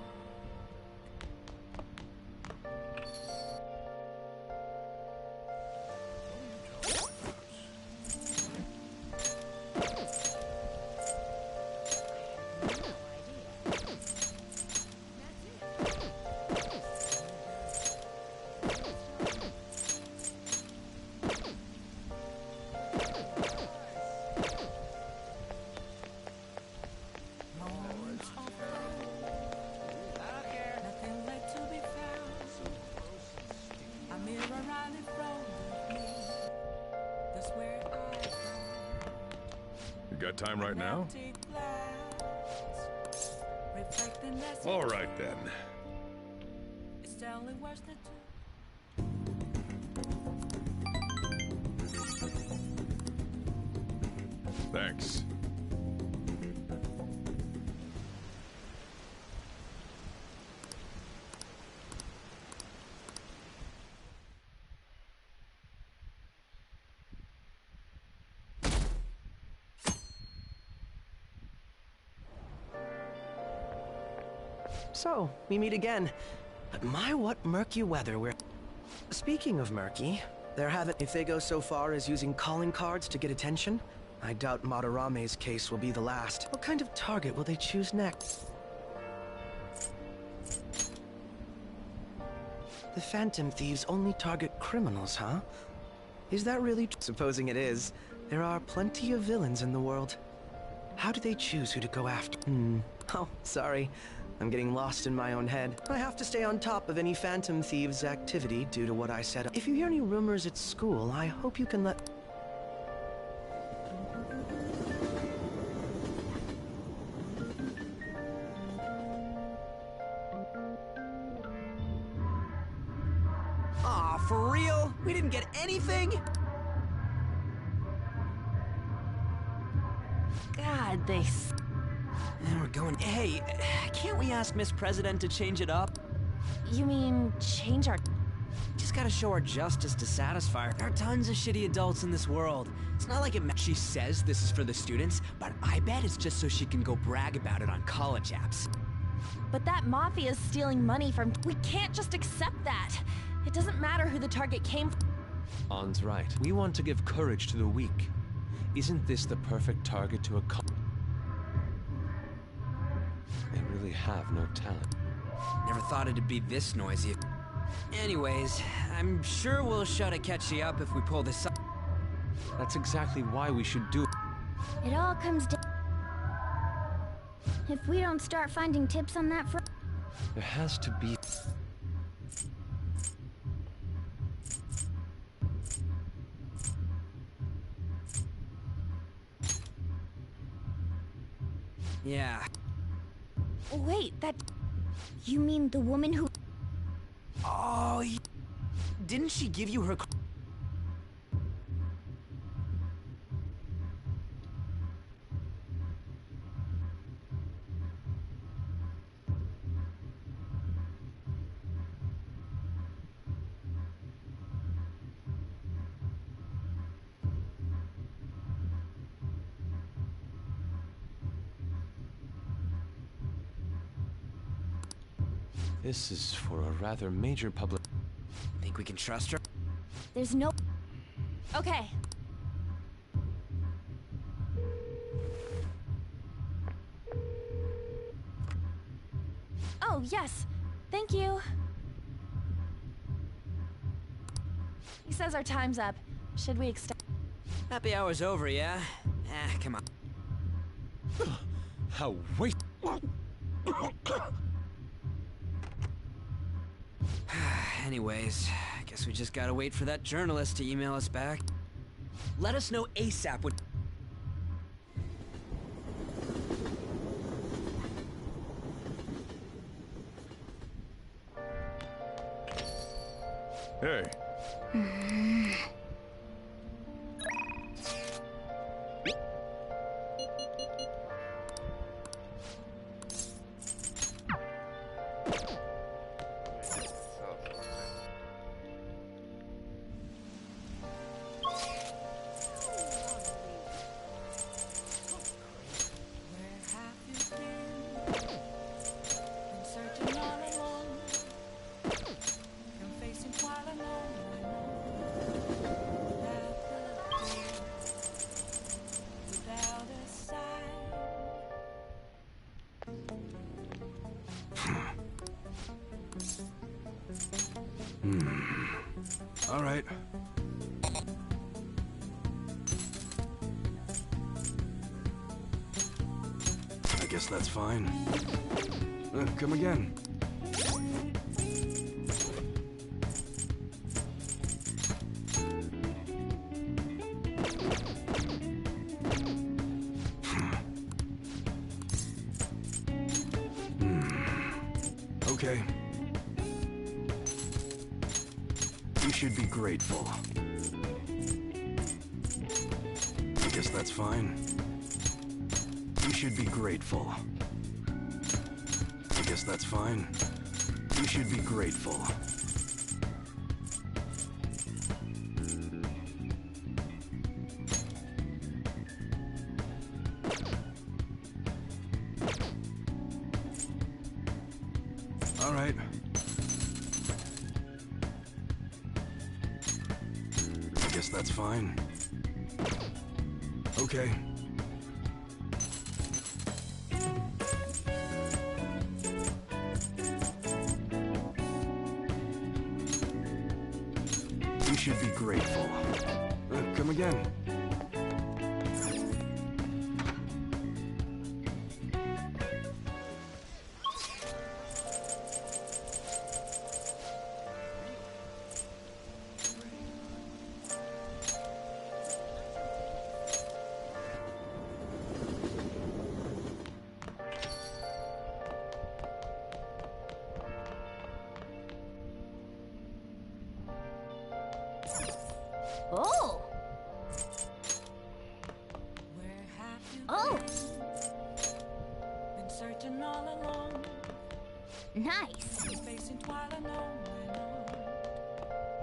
you got time right now? All right then. Thanks. So, we meet again. But my, what murky weather we're... Speaking of murky, there haven't... If they go so far as using calling cards to get attention, I doubt Madarame's case will be the last. What kind of target will they choose next? The Phantom Thieves only target criminals, huh? Is that really true? Supposing it is, there are plenty of villains in the world. How do they choose who to go after? Oh, sorry. I'm getting lost in my own head. I have to stay on top of any Phantom Thieves activity due to what I said. If you hear any rumors at school, I hope you can let... Aw, for real? We didn't get anything? God, they... And we're going... Hey, can't we ask Miss President to change it up? You mean, change our... Just gotta show our justice to satisfy her. There are tons of shitty adults in this world. It's not like she says this is for the students, but I bet it's just so she can go brag about it on college apps. But that mafia's stealing money from... We can't just accept that. It doesn't matter who the target came from. An's right. We want to give courage to the weak. Isn't this the perfect target to accomplish? They really have no talent. Never thought it'd be this noisy. Anyways, I'm sure we'll shut Akechi up if we pull this up. That's exactly why we should do it. It all comes down... If we don't start finding tips on that front... There has to be... Yeah. Wait, that... You mean the woman who... Oh, didn't she give you her... This is for a rather major public... Think we can trust her? There's no... Okay. Oh, yes. Thank you. He says our time's up. Should we extend? Happy hour's over, yeah? Ah, come on. How waste... Anyways, I guess we just gotta wait for that journalist to email us back. Let us know ASAP what... Hey. All right. I guess that's fine. Come again. Okay. You should be grateful. I guess that's fine. You should be grateful. I guess that's fine. You should be grateful. All right. I guess that's fine. Okay. You should be grateful. Come again. Oh! Oh! Been searching all along. Nice. Facing twilight and on,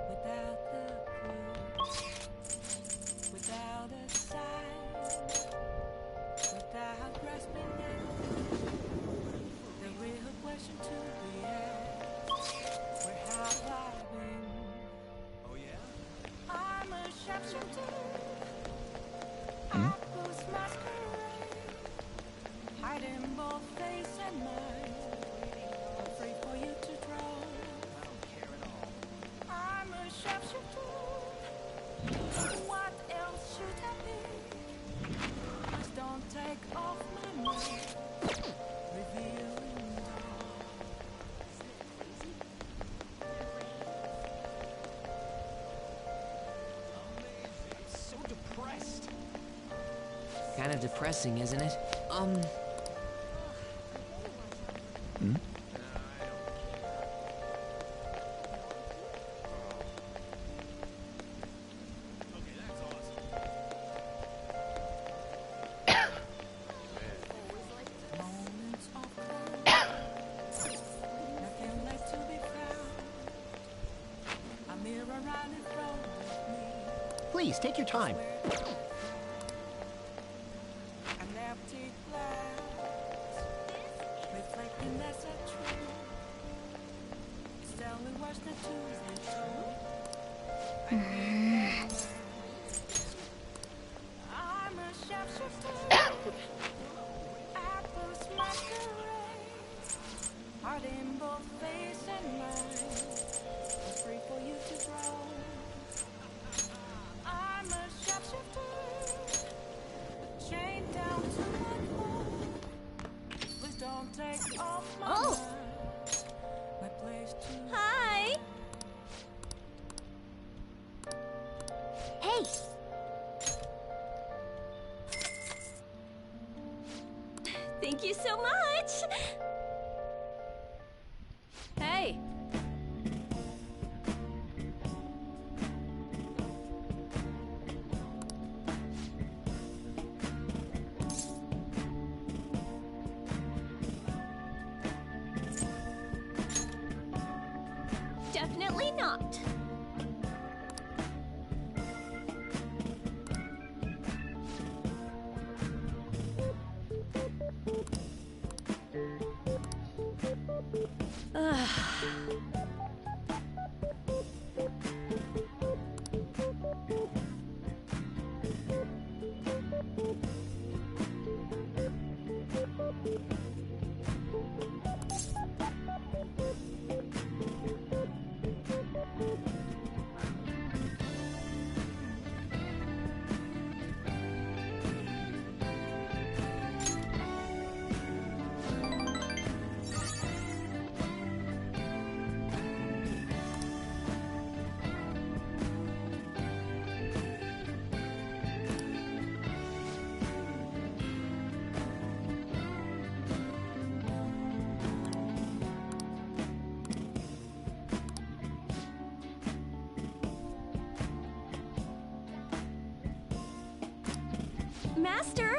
without the clue, without a sign, without grasping it. The real question to be asked: where have I been? Oh yeah? I'm a sharpshooter. Apples masquerade, hiding both face and mind. I'm free for you to draw. I don't care at all. I'm a sharpshooter. What else should I be? Please don't take off my mask, revealing dawn. So depressed. Kind of depressing, isn't it? Moments of calm, nothing left to be found. A mirror right in front of me. Please, take your time. An empty glass, reflecting that's a truth. selling worse than Tuesday show. I'm a shapeshifter at this masquerade. Heart in both face and mind, free for you to draw. I'm a shapeshifter, chained down to my core. Please don't take off my mind. My place to Hi! Hey! Thank you so much! Hey! Definitely not. Master!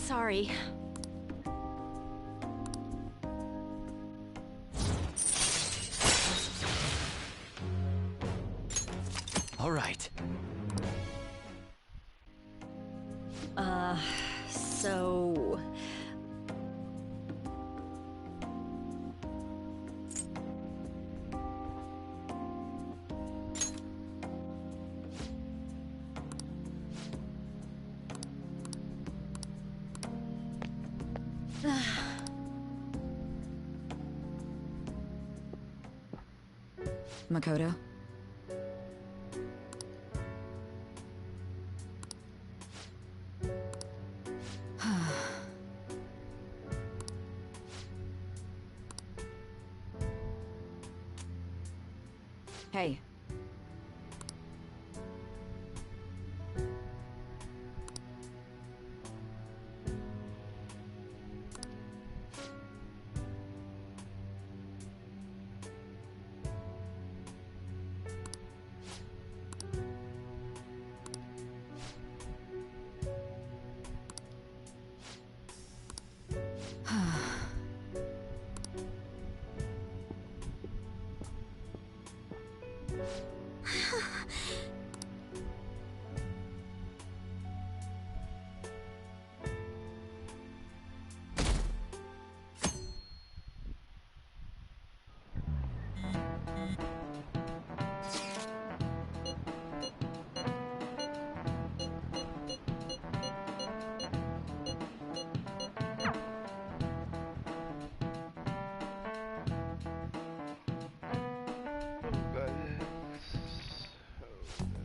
Sorry. All right. So... Makoto? Hey.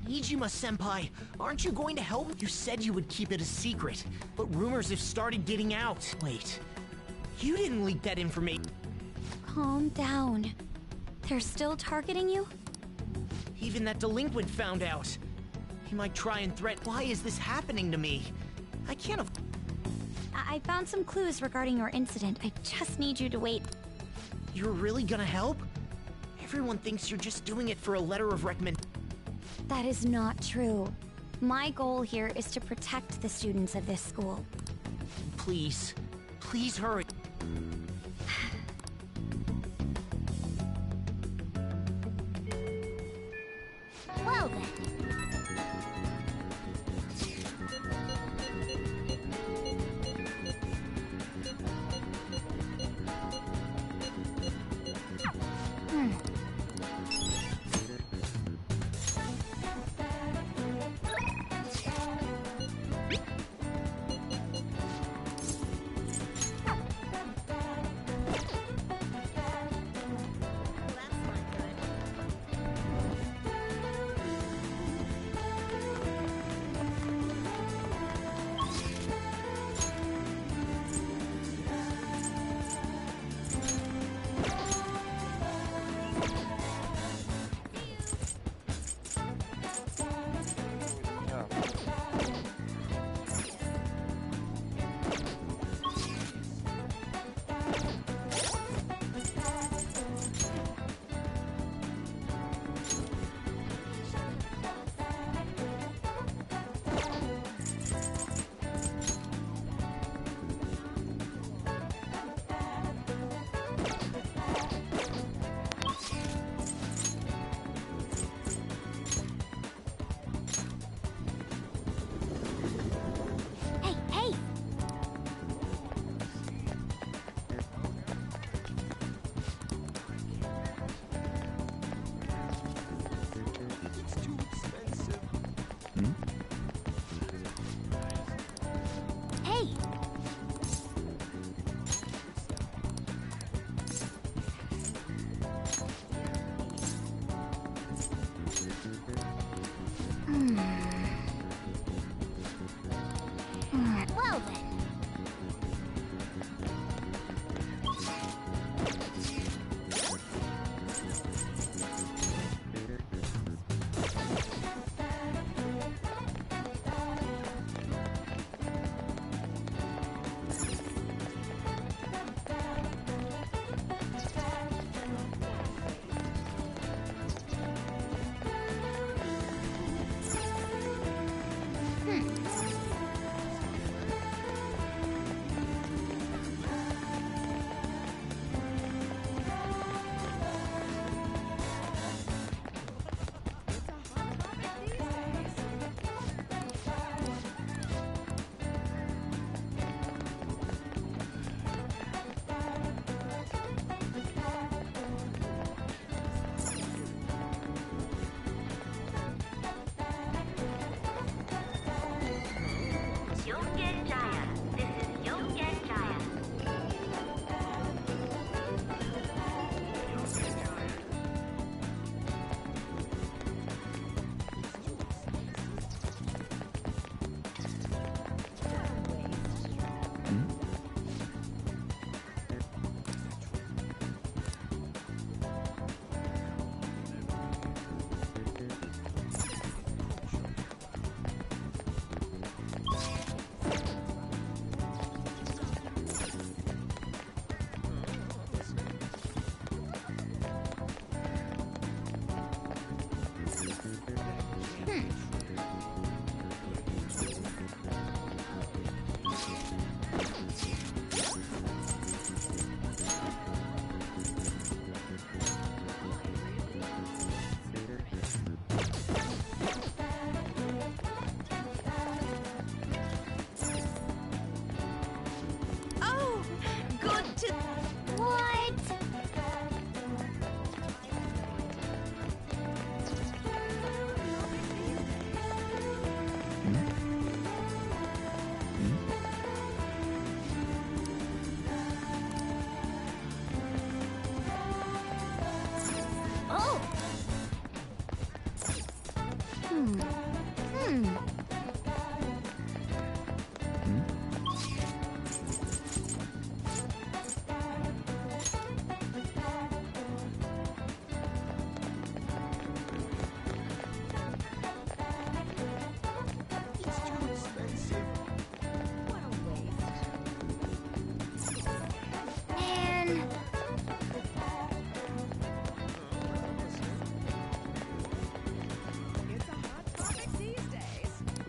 Ijima-senpai, aren't you going to help? You said you would keep it a secret, but rumors have started getting out. Wait, you didn't leak that information. Calm down. They're still targeting you? Even that delinquent found out. He might try and threaten. Why is this happening to me? I can't have... I found some clues regarding your incident. I just need you to wait. You're really gonna help? Everyone thinks you're just doing it for a letter of recommendation. That is not true. My goal here is to protect the students of this school. Please. Please hurry. Well then. Well then.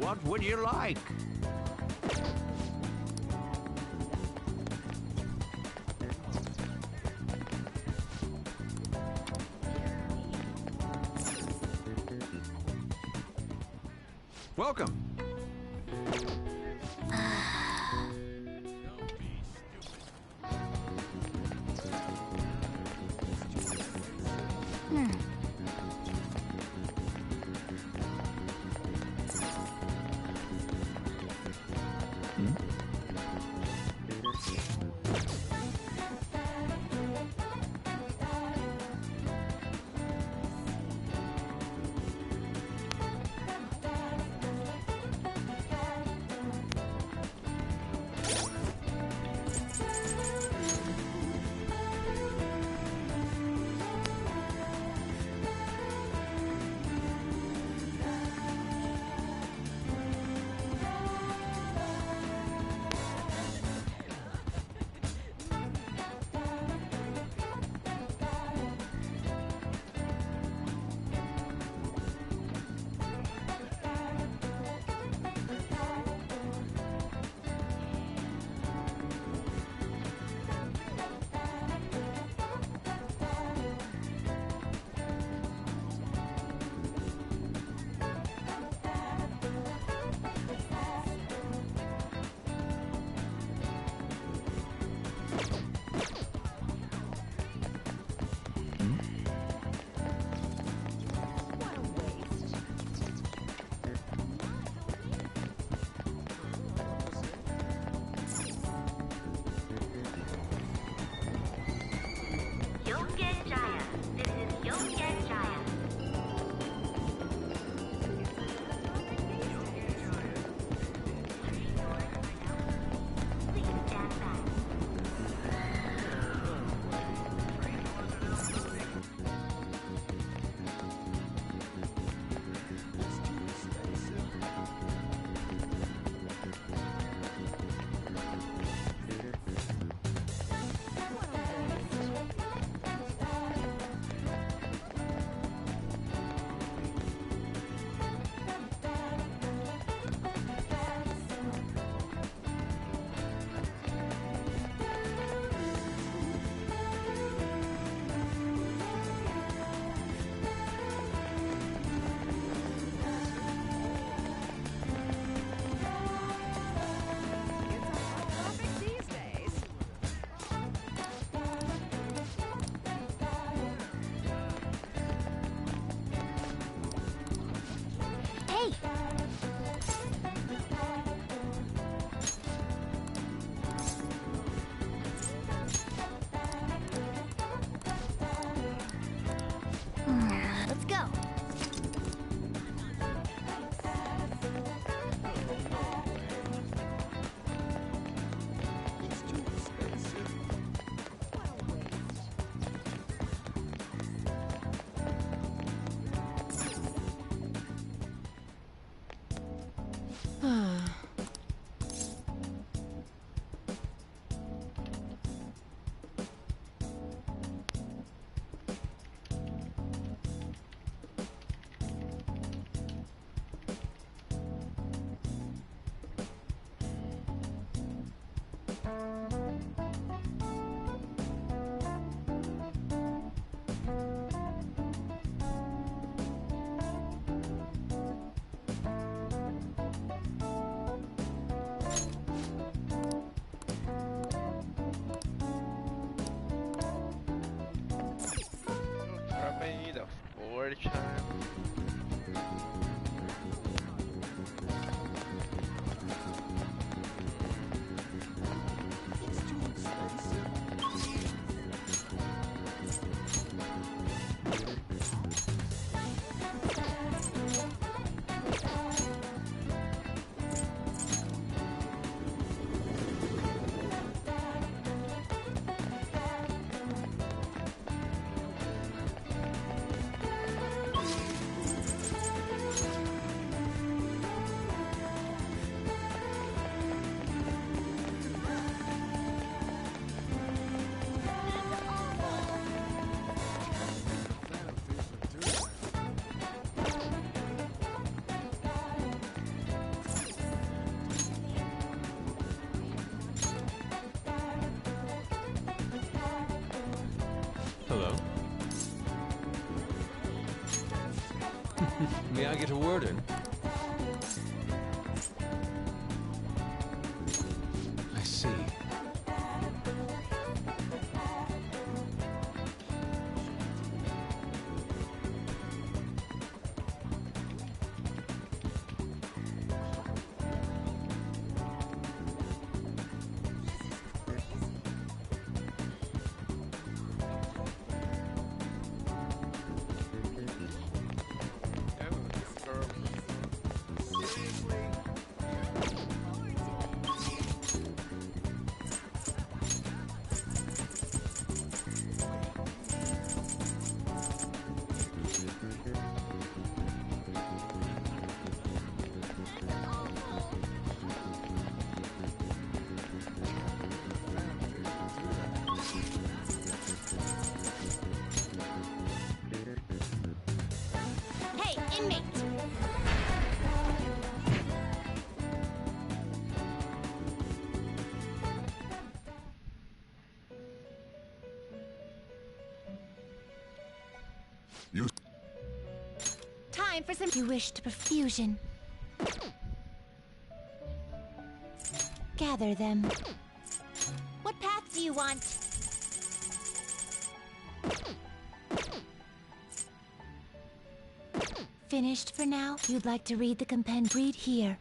What would you like? Welcome. Let's go. Probably the fourth time. Hello? May I get a word in? I see. Hey, inmate! You... Time for some... You wish to perfusion. Gather them. What path do you want? Finished for now? You'd like to read the compendium? Read here.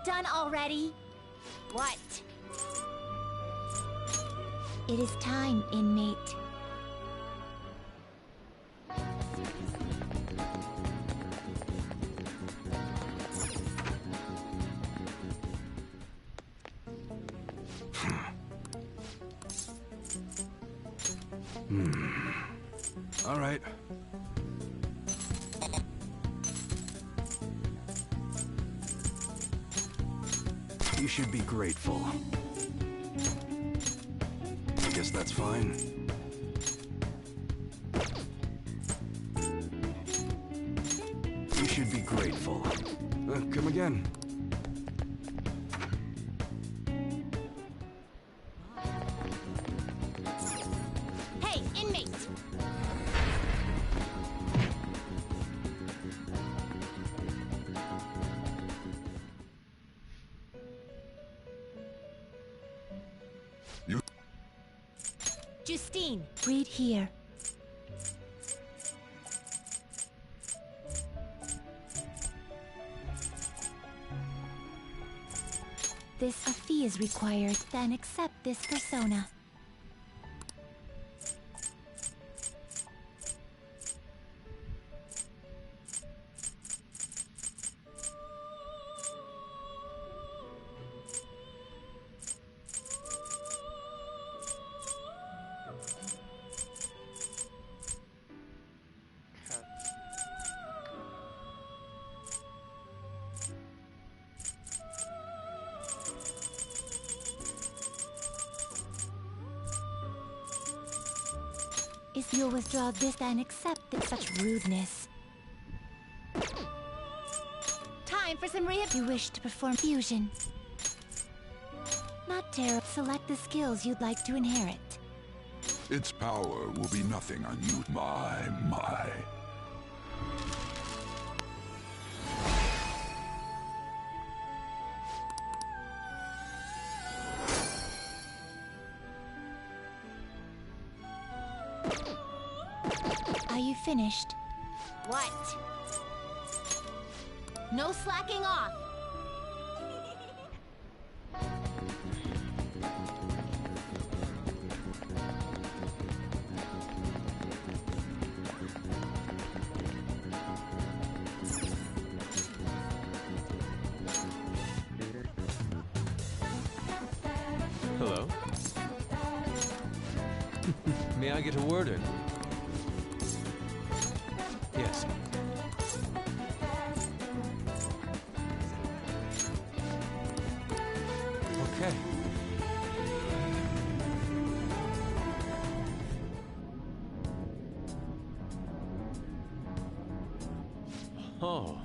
Done already? What? It is time, inmate. All right. You should be grateful. I guess that's fine. You should be grateful. Come again. Hey, inmate! Justine, read here. A fee is required, then accept this persona. You'll withdraw this and accept such rudeness. Time for some rehab. You wish to perform fusion. Not terrible. Select the skills you'd like to inherit. Its power will be nothing on you. My. Are you finished? What? No slacking off! Hello? May I get a word in? Yes. Okay. Oh.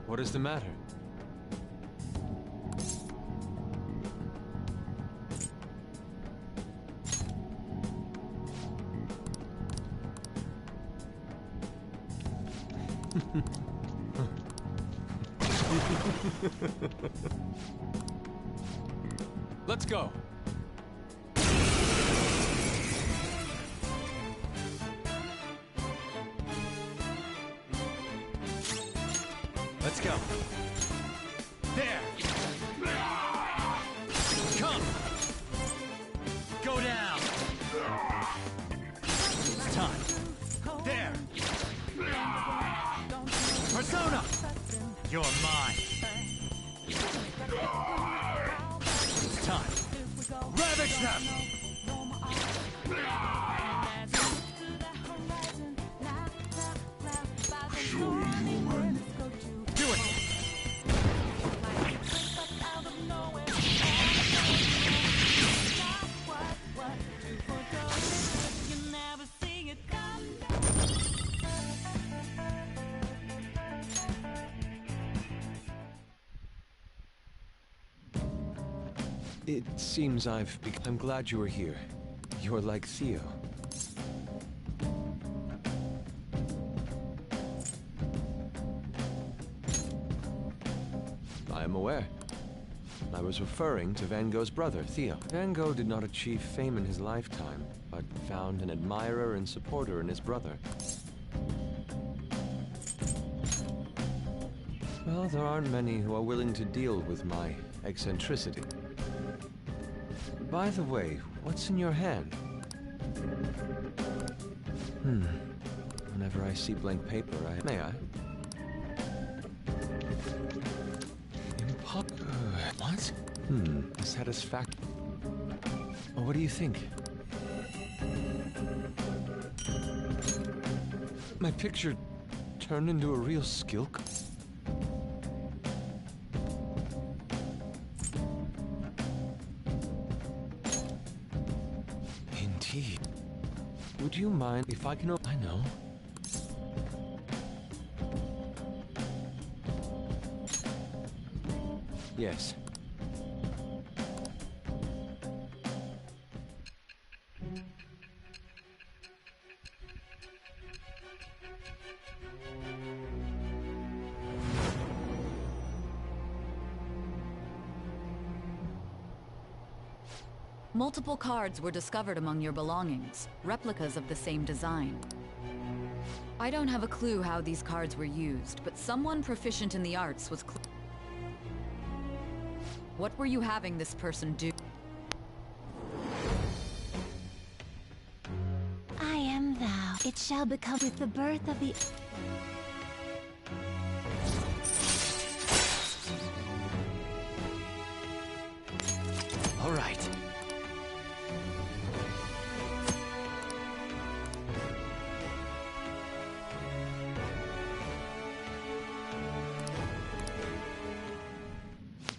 What is the matter? Let's go. Let's go. There! Come! Go down! It's time. There! Persona! You're mine! It's time. Ravage them! Do it! It seems I'm glad you were here. You're like Theo. I am aware. I was referring to Van Gogh's brother, Theo. Van Gogh did not achieve fame in his lifetime, but found an admirer and supporter in his brother. Well, there aren't many who are willing to deal with my eccentricity. By the way, what's in your hand? Whenever I see blank paper, May I? What? Satisfactory. Well, what do you think? My picture turned into a real skill. Indeed. Would you mind if I can I know. Yes. Multiple cards were discovered among your belongings, replicas of the same design. I don't have a clue how these cards were used, but someone proficient in the arts was What were you having this person do? I am thou. It shall become with the birth of the... right.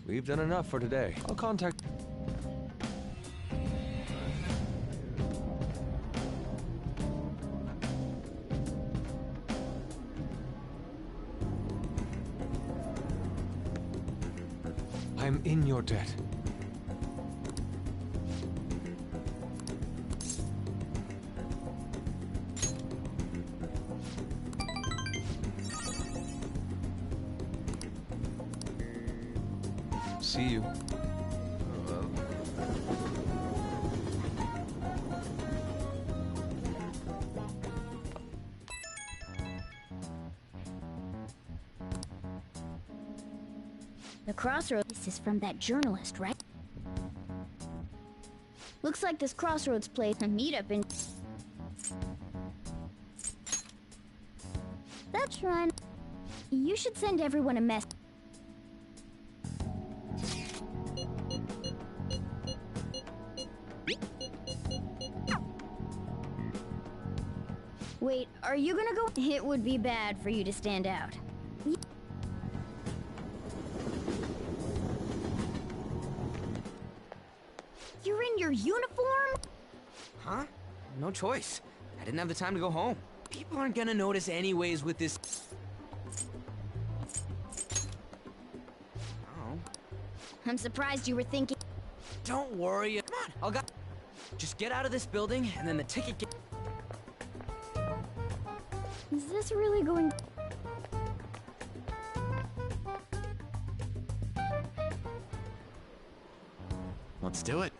We've done enough for today. I'll contact... I'm in your debt. See you. The crossroads. This is from that journalist, right? Looks like this crossroads place a meetup in. That's right. You should send everyone a message. Wait, are you gonna go? It would be bad for you to stand out. You're in your uniform? Huh? No choice. I didn't have the time to go home. People aren't gonna notice anyways with this... Oh. I'm surprised you were thinking... Don't worry. Come on, I'll go... Just get out of this building, and then the ticket get... Is this really going... Let's do it.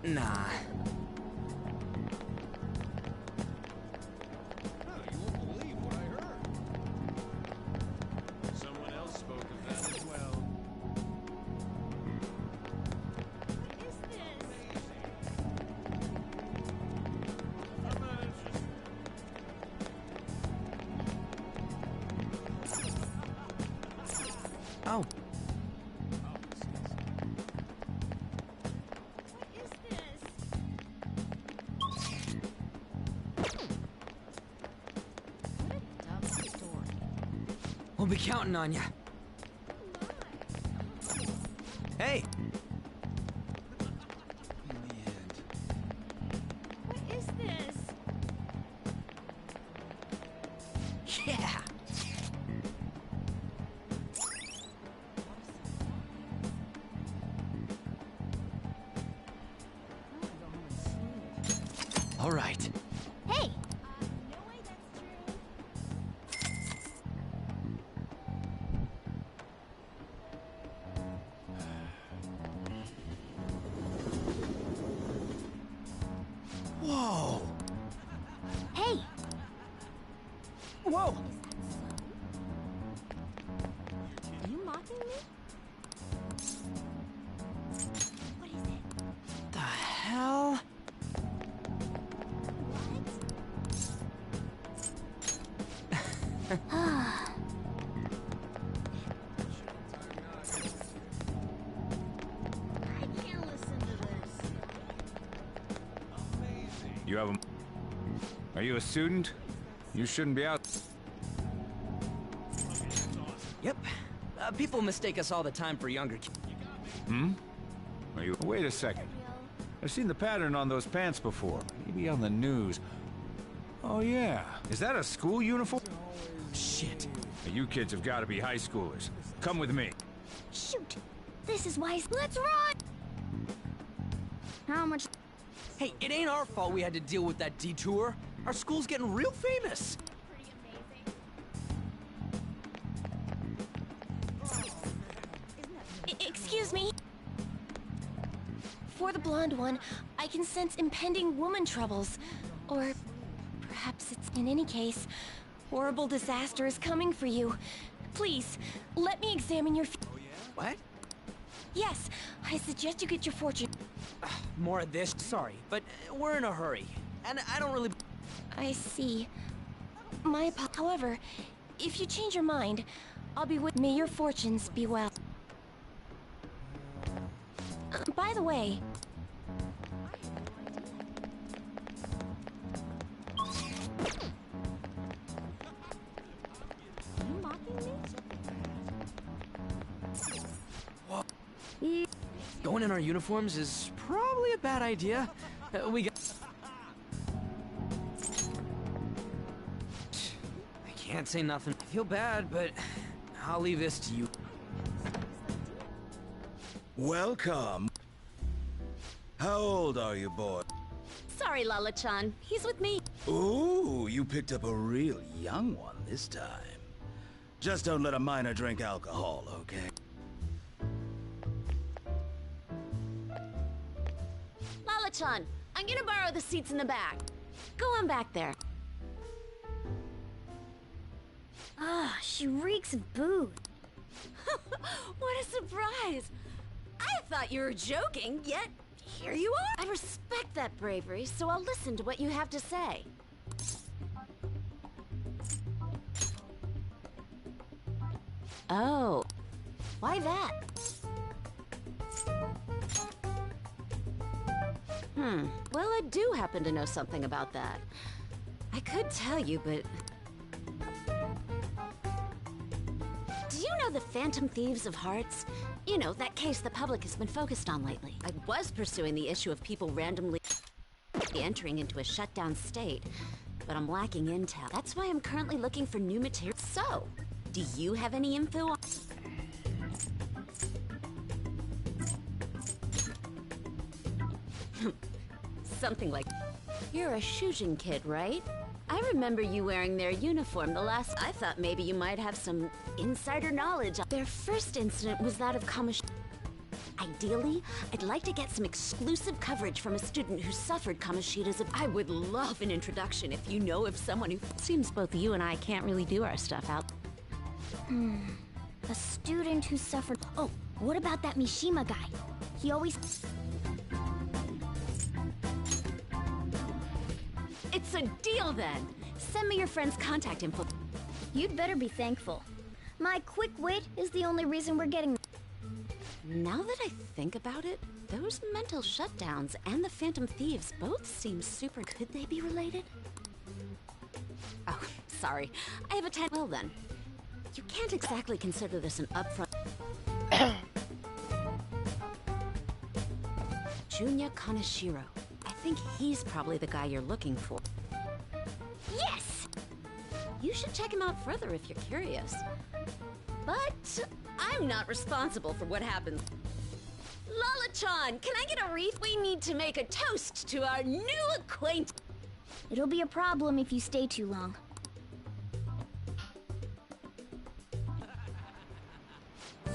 Nah. Someone else spoke of that as well. Oh. We'll be counting on you. Hey! What is this? Yeah! All right. Hey! Whoa! Hey! Whoa! Are you mocking me? What is it? The hell? I can't listen to this. You have a... Are you a student? You shouldn't be out... Yep. People mistake us all the time for younger kids. Hmm? Are you... Wait a second. I've seen the pattern on those pants before. Maybe on the news. Oh, yeah. Is that a school uniform? Shit. You kids have got to be high schoolers. Come with me. Shoot! This is wise. Let's run! How much? Hey, it ain't our fault we had to deal with that detour. Our school's getting real famous. Excuse me? For the blonde one, I can sense impending woman troubles. Or perhaps it's, in any case, horrible disaster is coming for you. Please, let me examine your... What? Yes, I suggest you get your fortune. More of this? Sorry, but we're in a hurry. And I don't really... I see. However, if you change your mind, I'll be with... May your fortunes be well. By the way... Are you mocking me? Going in our uniforms is probably a bad idea. We got... I can't say nothing. I feel bad, but I'll leave this to you. Welcome. How old are you, boy? Sorry, Lala-chan. He's with me. Ooh, you picked up a real young one this time. Just don't let a minor drink alcohol, okay? Lala-chan, I'm gonna borrow the seats in the back. Go on back there. Ah, she reeks of booze. What a surprise! I thought you were joking, yet here you are. I respect that bravery, so I'll listen to what you have to say. Oh, why that? Well, I do happen to know something about that. I could tell you, but... Do you know the Phantom Thieves of Hearts? You know, that case the public has been focused on lately. I was pursuing the issue of people randomly entering into a shutdown state, but I'm lacking intel. That's why I'm currently looking for new material. So, do you have any info on... Something like... You're a Shujin kid, right? I remember you wearing their uniform the last... I thought maybe you might have some insider knowledge. Their first incident was that of Ideally, I'd like to get some exclusive coverage from a student who suffered Kamoshida's. I would love an introduction if you know of someone who... Seems both you and I can't really do our stuff out. A student who suffered... Oh, what about that Mishima guy? He always... It's a deal then! Send me your friend's contact info. You'd better be thankful. My quick wit is the only reason we're getting... Now that I think about it, those mental shutdowns and the Phantom Thieves both seem super... Could they be related? Oh, sorry. I have a Well then. You can't exactly consider this an upfront... Junya Kaneshiro. I think he's probably the guy you're looking for. Yes! You should check him out further if you're curious. But I'm not responsible for what happens. Lala-chan, can I get a wreath? We need to make a toast to our new acquaintance. It'll be a problem if you stay too long.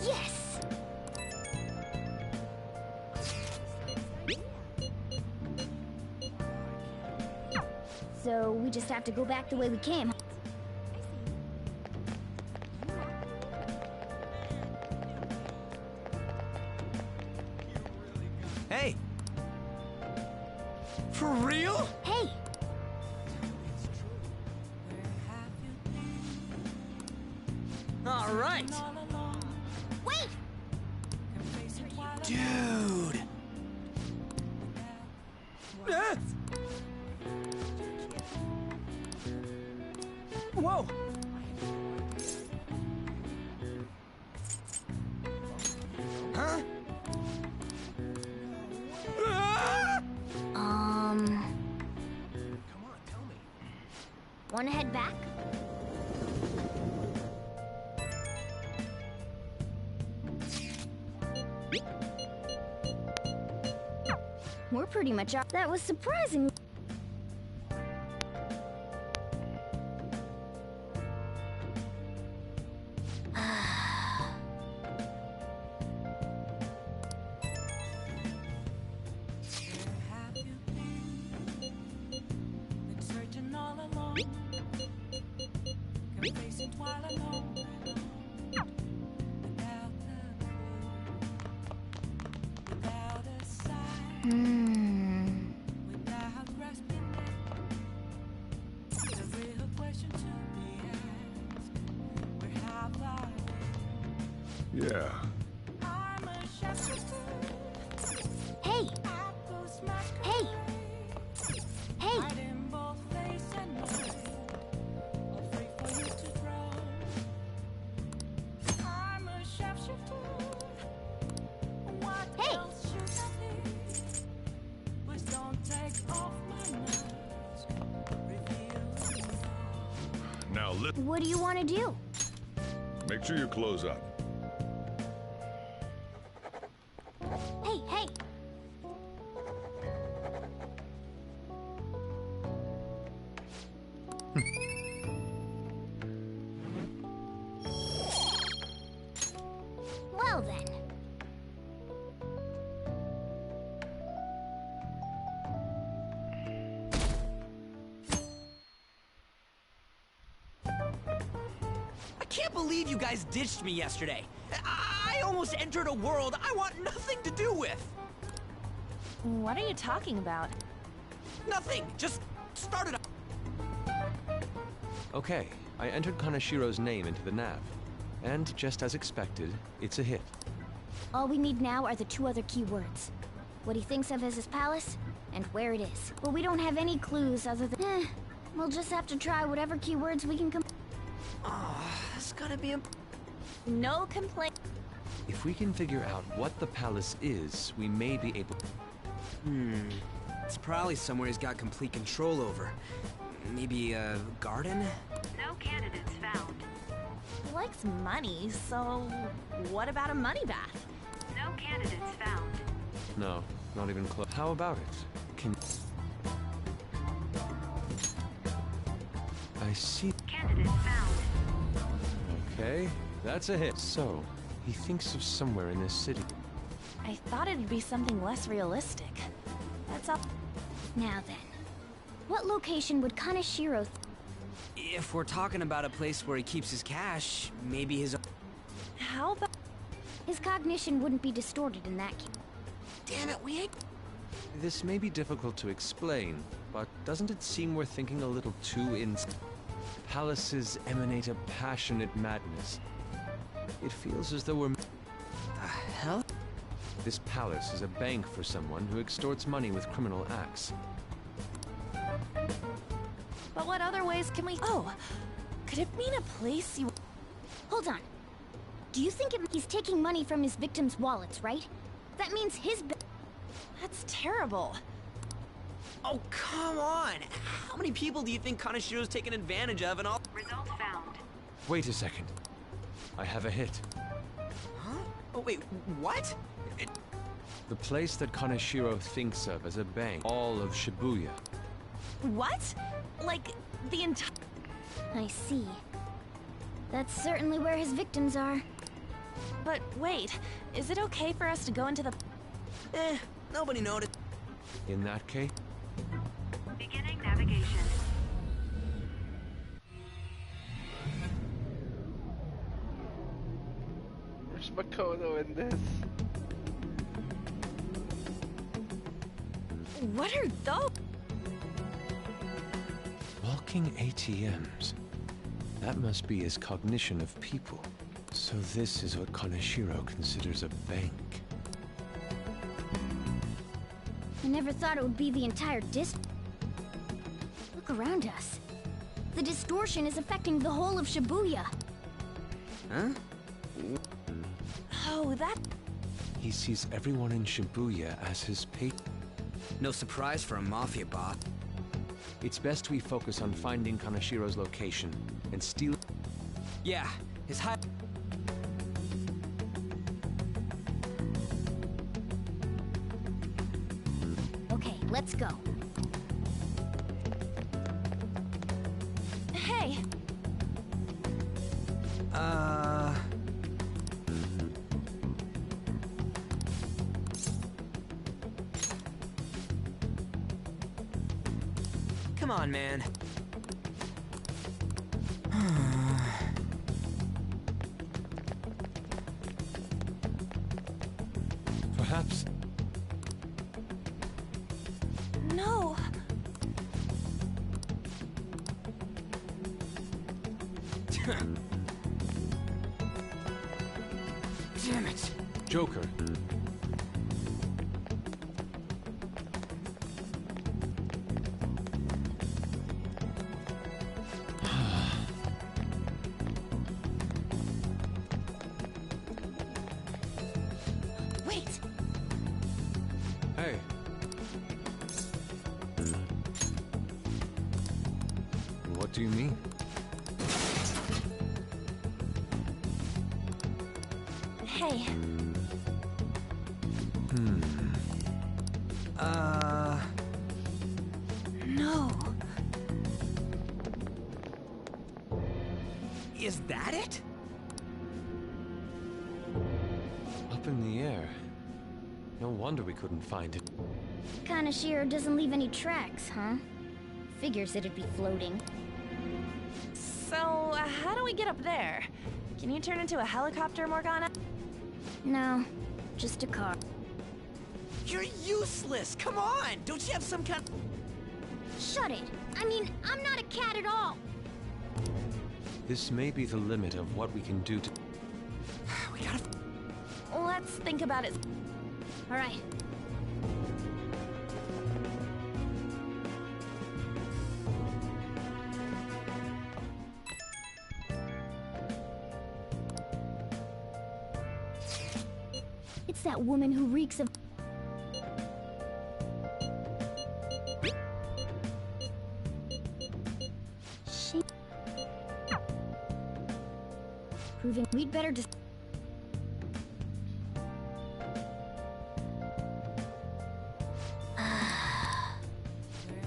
Yes! So we just have to go back the way we came. Hey! For real? Hey! All right! Wait! Dude! Ah! Whoa! Huh? Wanna head back? We're pretty much up. That was surprising. Yeah. Hey! Hey! Hey! Hey! Now What do you want to do? make sure you close up. Hey, hey! Well then. I can't believe you guys ditched me yesterday. I almost entered a world I want nothing to do with. What are you talking about? Nothing. Just started. Okay, I entered Kaneshiro's name into the nav. And just as expected, it's a hit. All we need now are the two other keywords. What he thinks of as his palace, and where it is. But we don't have any clues other than... we'll just have to try whatever keywords we can come... Oh, that's gotta be a... No complaint. If we can figure out what the palace is, we may be able... It's probably somewhere he's got complete control over. Maybe a garden? No candidates found. He likes money, so what about a money bath? No candidates found. No, not even close. How about it? Can... I see... Candidate found. Okay, that's a hit. So, he thinks of somewhere in this city. I thought it'd be something less realistic. That's all. Now then, what location would Kaneshiro If we're talking about a place where he keeps his cash, maybe his... How about... His cognition wouldn't be distorted in that case. Damn it, we ain't... This may be difficult to explain, but doesn't it seem we're thinking a little too in... Palaces emanate a passionate madness. It feels as though we're... The hell? This palace is a bank for someone who extorts money with criminal acts. But what other ways can we... Oh, could it mean a place you... Hold on. Do you think he's taking money from his victims' wallets, right? That means his... That's terrible. Oh, come on! How many people do you think Kaneshiro's taken advantage of and all? Result found. Wait a second. I have a hit. Huh? Oh, wait, what? The place that Kaneshiro thinks of as a bank, all of Shibuya. What? Like, the entire... I see. That's certainly where his victims are. But wait, is it okay for us to go into the... Nobody noticed. In that case... Beginning navigation. Where's Makoto in this? What are those? Walking ATMs. That must be his cognition of people. So this is what Kaneshiro considers a bank. I never thought it would be the entire district. Look around us. The distortion is affecting the whole of Shibuya. Huh? Oh, that... He sees everyone in Shibuya as his patron. No surprise for a mafia boss. It's best we focus on finding Kaneshiro's location and steal... Yeah, his high... Okay, let's go. Hey! Come on, man. Perhaps... No! Damn it! Joker. Wait! Hey. What do you mean? Hey. No. Is that it? Up in the air. No wonder we couldn't find it. Kaneshiro doesn't leave any tracks, huh? Figures it'd be floating. So, how do we get up there? Can you turn into a helicopter, Morgana? No, just a car. You're useless! Come on! Don't you have some kind... Shut it! I mean, I'm not a cat at all! This may be the limit of what we can do to... We gotta... Let's think about it. Alright. It's that woman who reeks of... She... Proving we'd better just...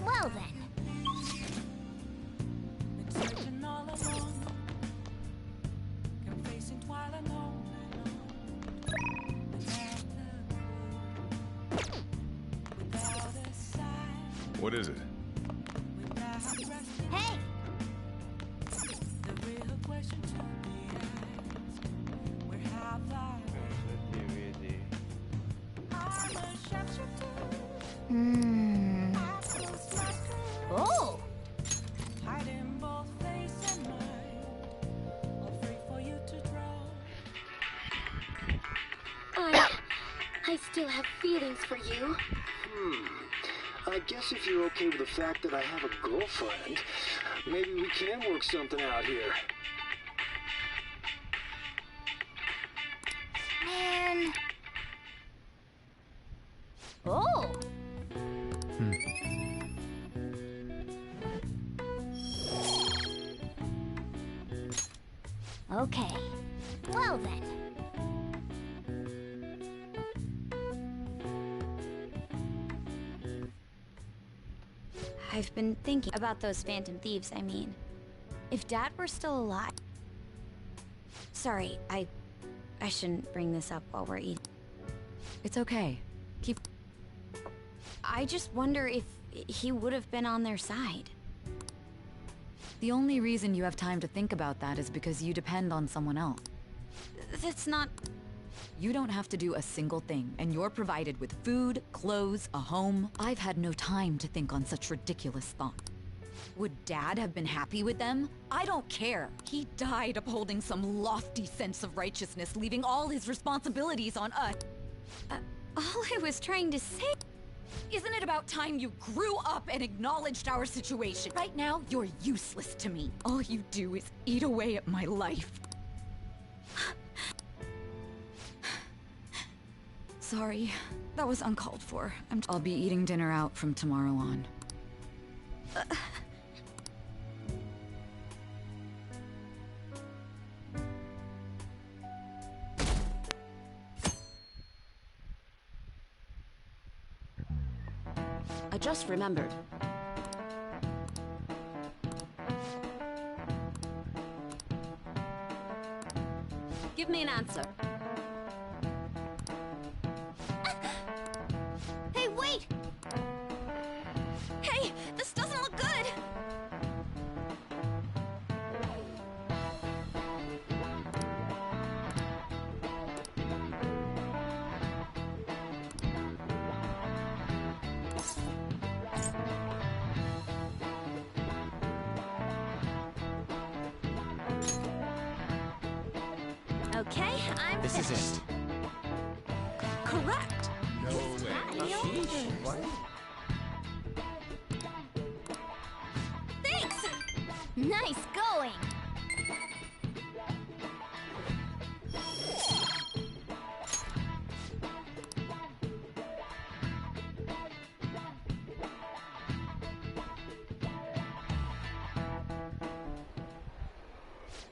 Well then. Been searching all along, confessing while alone. What is it? Hey! Oh! I still have feelings for you. I guess if you're okay with the fact that I have a girlfriend, maybe we can work something out here. Man. Oh! Okay. Well then. I've been thinking about those Phantom Thieves, I mean. If Dad were still alive... Sorry, I shouldn't bring this up while we're eating. It's okay. Keep... I just wonder if he would have been on their side. The only reason you have time to think about that is because you depend on someone else. That's not... You don't have to do a single thing, and you're provided with food, clothes, a home. I've had no time to think on such ridiculous thought. Would Dad have been happy with them? I don't care. He died upholding some lofty sense of righteousness, leaving all his responsibilities on us. All I was trying to say... Isn't it about time you grew up and acknowledged our situation? Right now, you're useless to me. All you do is eat away at my life. Sorry, that was uncalled for. I'll be eating dinner out from tomorrow on. I just remembered. Give me an answer. Hey, wait! Hey, this doesn't look good! Okay, I'm This is finished. it. Correct! No way. What? Thanks! Nice going!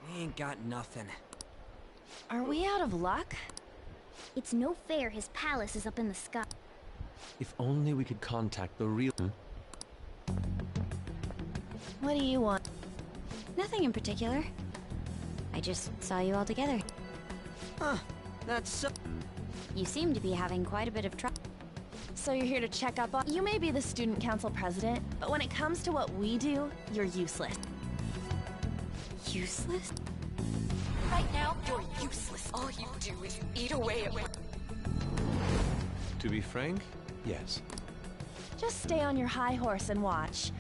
We ain't got nothing. Are we out of luck? It's no fair his palace is up in the sky. If only we could contact the real... What do you want? Nothing in particular. I just saw you all together. Huh, that's so... You seem to be having quite a bit of trouble. So you're here to check up on... You may be the student council president, but when it comes to what we do, you're useless. Useless? Right now, you're useless. All you do is eat away at me. To be frank, yes. Just stay on your high horse and watch.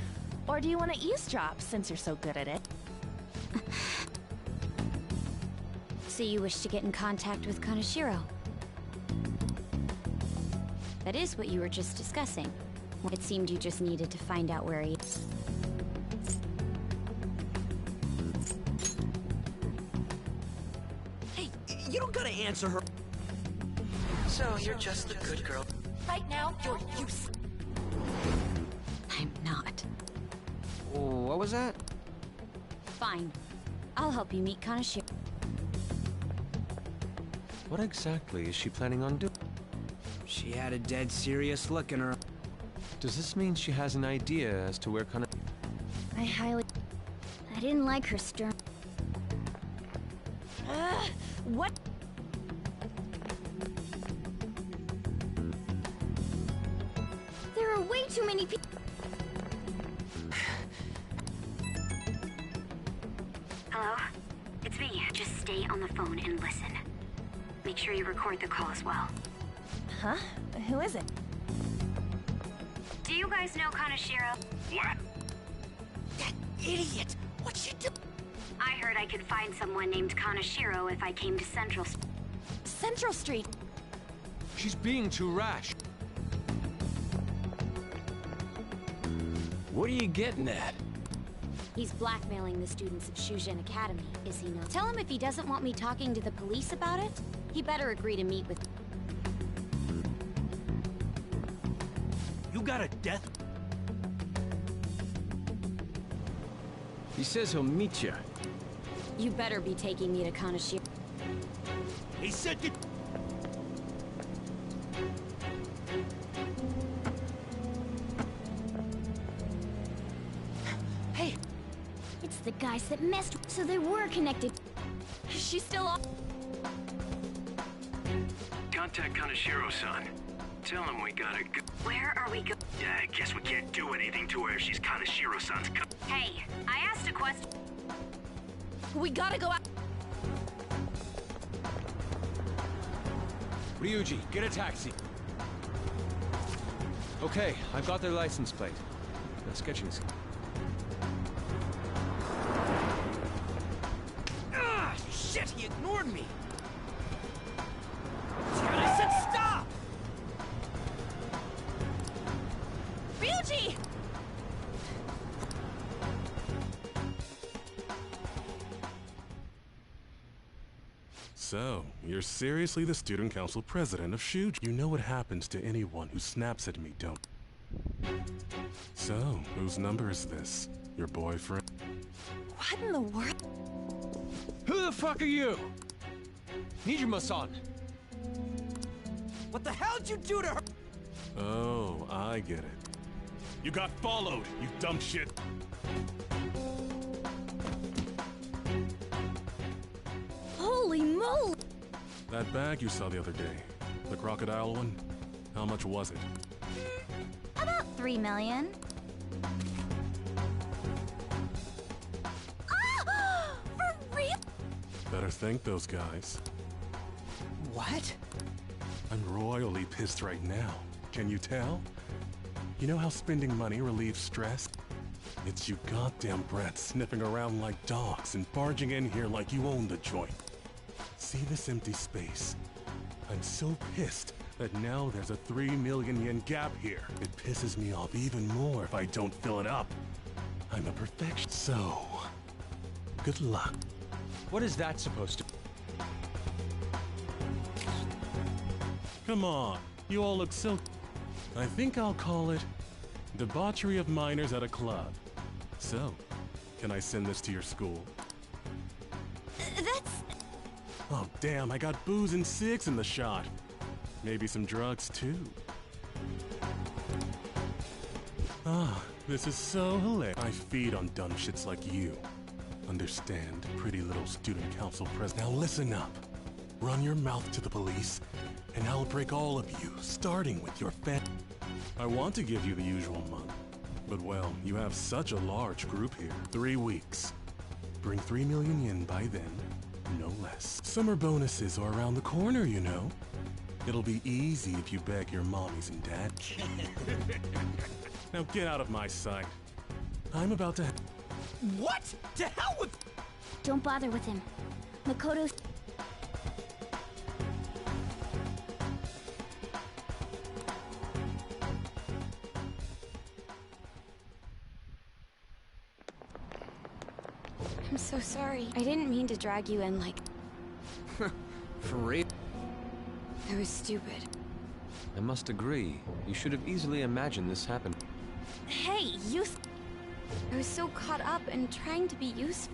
Or do you want to eavesdrop, since you're so good at it? So you wish to get in contact with Kaneshiro? That is what you were just discussing. It seemed you just needed to find out where he is. Hey, you don't gotta answer her. So you're just the good girl. Right now, you're useless. I'm not. What was that? Fine. I'll help you meet Kaneshiro. What exactly is she planning on doing? She had a dead serious look in her... Does this mean she has an idea as to where I highly... I didn't like her stern. What? There are way too many people. stay on the phone and listen. Make sure you record the call as well. Huh? Who is it? Do you guys know Kaneshiro? What? That idiot! What'd she do? I heard I could find someone named Kaneshiro if I came to Central Street. Central Street? She's being too rash. What are you getting at? He's blackmailing the students of Shujin Academy, is he not? Tell him if he doesn't want me talking to the police about it, he better agree to meet with... You got a death... He says he'll meet you. You better be taking me to Kaneshiro. He said that... Hey! It's the guys that messed, so they were connected. She's still on. Contact Kaneshiro-san. Tell him we gotta go. Where are we go? Yeah, I guess we can't do anything to her if she's Kaneshiro-san's Hey, I asked a question. We gotta go out. Ryuji, get a taxi. Okay, I've got their license plate. Now sketching this. Ah, shit, he ignored me! Damn it, I said stop! Ryuji! So, you're seriously the student council president of Shuj. You know what happens to anyone who snaps at me, don't? So, whose number is this? Your boyfriend? What in the world? Who the fuck are you? Nijima-san. What the hell did you do to her? Oh, I get it. You got followed, you dumb shit. Holy moly! That bag you saw the other day, the crocodile one, how much was it? About 3 million. Ah! For real? Better thank those guys. What? I'm royally pissed right now. Can you tell? You know how spending money relieves stress? It's you goddamn brats sniffing around like dogs and barging in here like you own the joint. See this empty space? I'm so pissed that now there's a 3 million yen gap here. It pisses me off even more if I don't fill it up. I'm a perfection. So, good luck. What is that supposed to... Come on, you all look so... I think I'll call it debauchery of minors at a club. So, can I send this to your school? That's... Oh damn, I got booze and cigs in the shot. Maybe some drugs too. Ah, this is so hilarious. I feed on dumb shits like you. Understand, pretty little student council president. Now listen up. Run your mouth to the police, and I'll break all of you, starting with your I want to give you the usual month, but well, you have such a large group here. 3 weeks. Bring 3 million yen by then, no less. Summer bonuses are around the corner, you know. It'll be easy if you beg your mommies and dad. Now get out of my sight. I'm about to... What? To hell with... Don't bother with him. Makoto's... I'm so sorry. I didn't mean to drag you in like... For real? I was stupid. I must agree. You should have easily imagined this happened. Hey, you... I was so caught up in trying to be useful.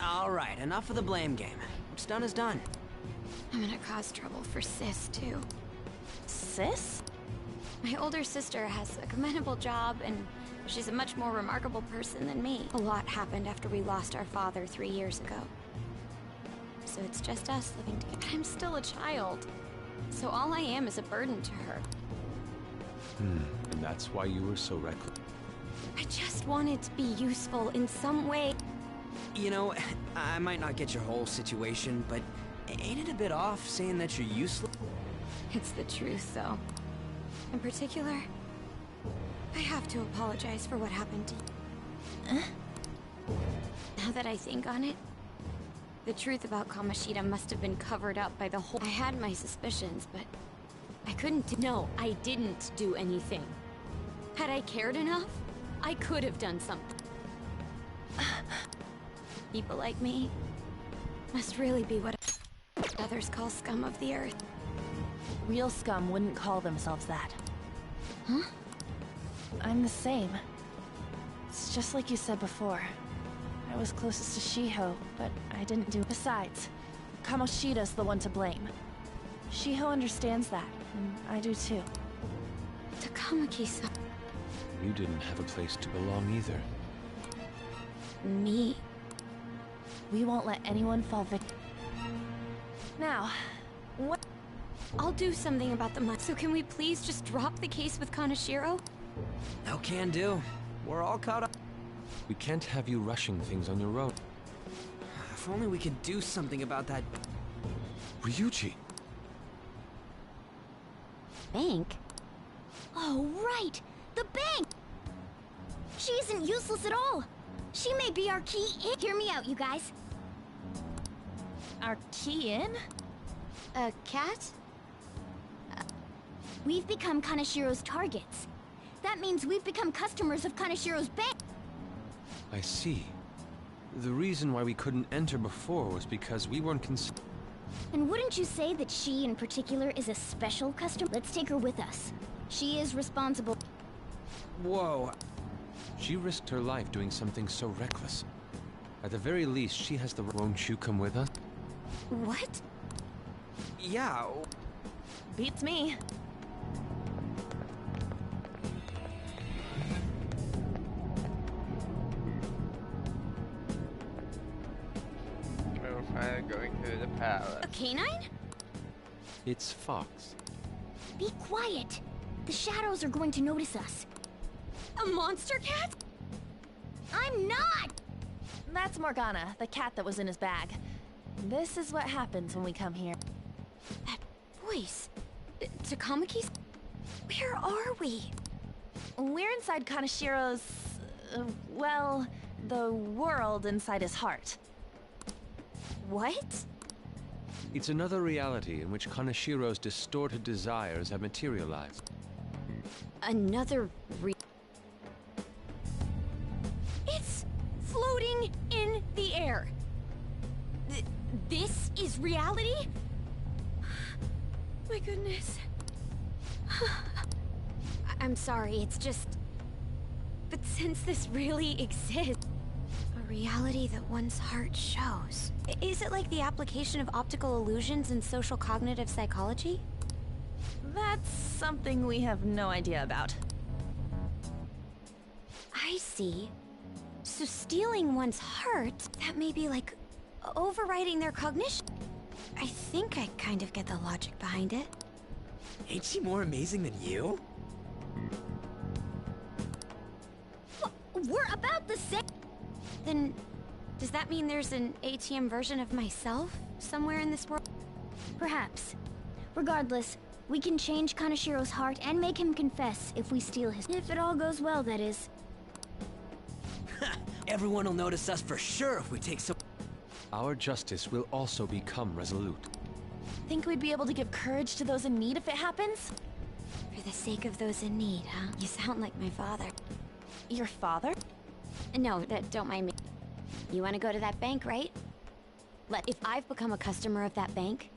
Alright, enough of the blame game. What's done is done. I'm gonna cause trouble for Sis, too. Sis? My older sister has a commendable job, and she's a much more remarkable person than me. A lot happened after we lost our father 3 years ago. So it's just us living together. But I'm still a child. So all I am is a burden to her. And that's why you were so reckless. I just wanted to be useful in some way. You know, I might not get your whole situation, but ain't it a bit off saying that you're useless? It's the truth, though. In particular, I have to apologize for what happened to you. Now that I think on it, the truth about Kamoshida must have been covered up by the whole— I had my suspicions, but I couldn't do— No, I didn't do anything. Had I cared enough, I could have done something. People like me must really be what others call scum of the earth. Real scum wouldn't call themselves that. Huh? I'm the same. It's just like you said before. I was closest to Shiho, but I didn't do— Besides, Kamoshida's the one to blame. Shiho understands that, and I do too. Takamaki-san. You didn't have a place to belong either. Me? We won't let anyone fall victim. Now, what— I'll do something about the money. So can we please just drop the case with Kaneshiro? No can do. We're all caught up. We can't have you rushing things on your own. If only we could do something about that. Ryuji! Bank? Oh, right! The bank! She isn't useless at all! She may be our key in— Hear me out, you guys. Our key in? A cat? We've become Kaneshiro's targets. That means we've become customers of Kaneshiro's bank. I see. The reason why we couldn't enter before was because we weren't And wouldn't you say that she in particular is a special customer? Let's take her with us. She is responsible. Whoa. She risked her life doing something so reckless. At the very least, she has the— Won't you come with us? What? Yeah. Beats me. We're finally going to the palace. A canine? It's Fox. Be quiet. The shadows are going to notice us. A monster cat? I'm not! That's Morgana, the cat that was in his bag. This is what happens when we come here. That voice. Takamaki's? Where are we? We're inside Kaneshiro's— well, the world inside his heart. What? It's another reality in which Kaneshiro's distorted desires have materialized. Another It's floating in the air. This is reality? My goodness. I'm sorry, it's just... But since this really exists, a reality that one's heart shows. Is it like the application of optical illusions in social cognitive psychology? That's something we have no idea about. I see. So stealing one's heart, that may be like overriding their cognition. I think I kind of get the logic behind it. Ain't she more amazing than you? We're about the same. Then, does that mean there's an ATM version of myself somewhere in this world? Perhaps. Regardless, we can change Kaneshiro's heart and make him confess if we steal his— If it all goes well, that is. Everyone will notice us for sure if we take some— Our justice will also become resolute. Think we'd be able to give courage to those in need if it happens? For the sake of those in need, huh? You sound like my father. Your father? No, don't mind me. You want to go to that bank, right? If I've become a customer of that bank,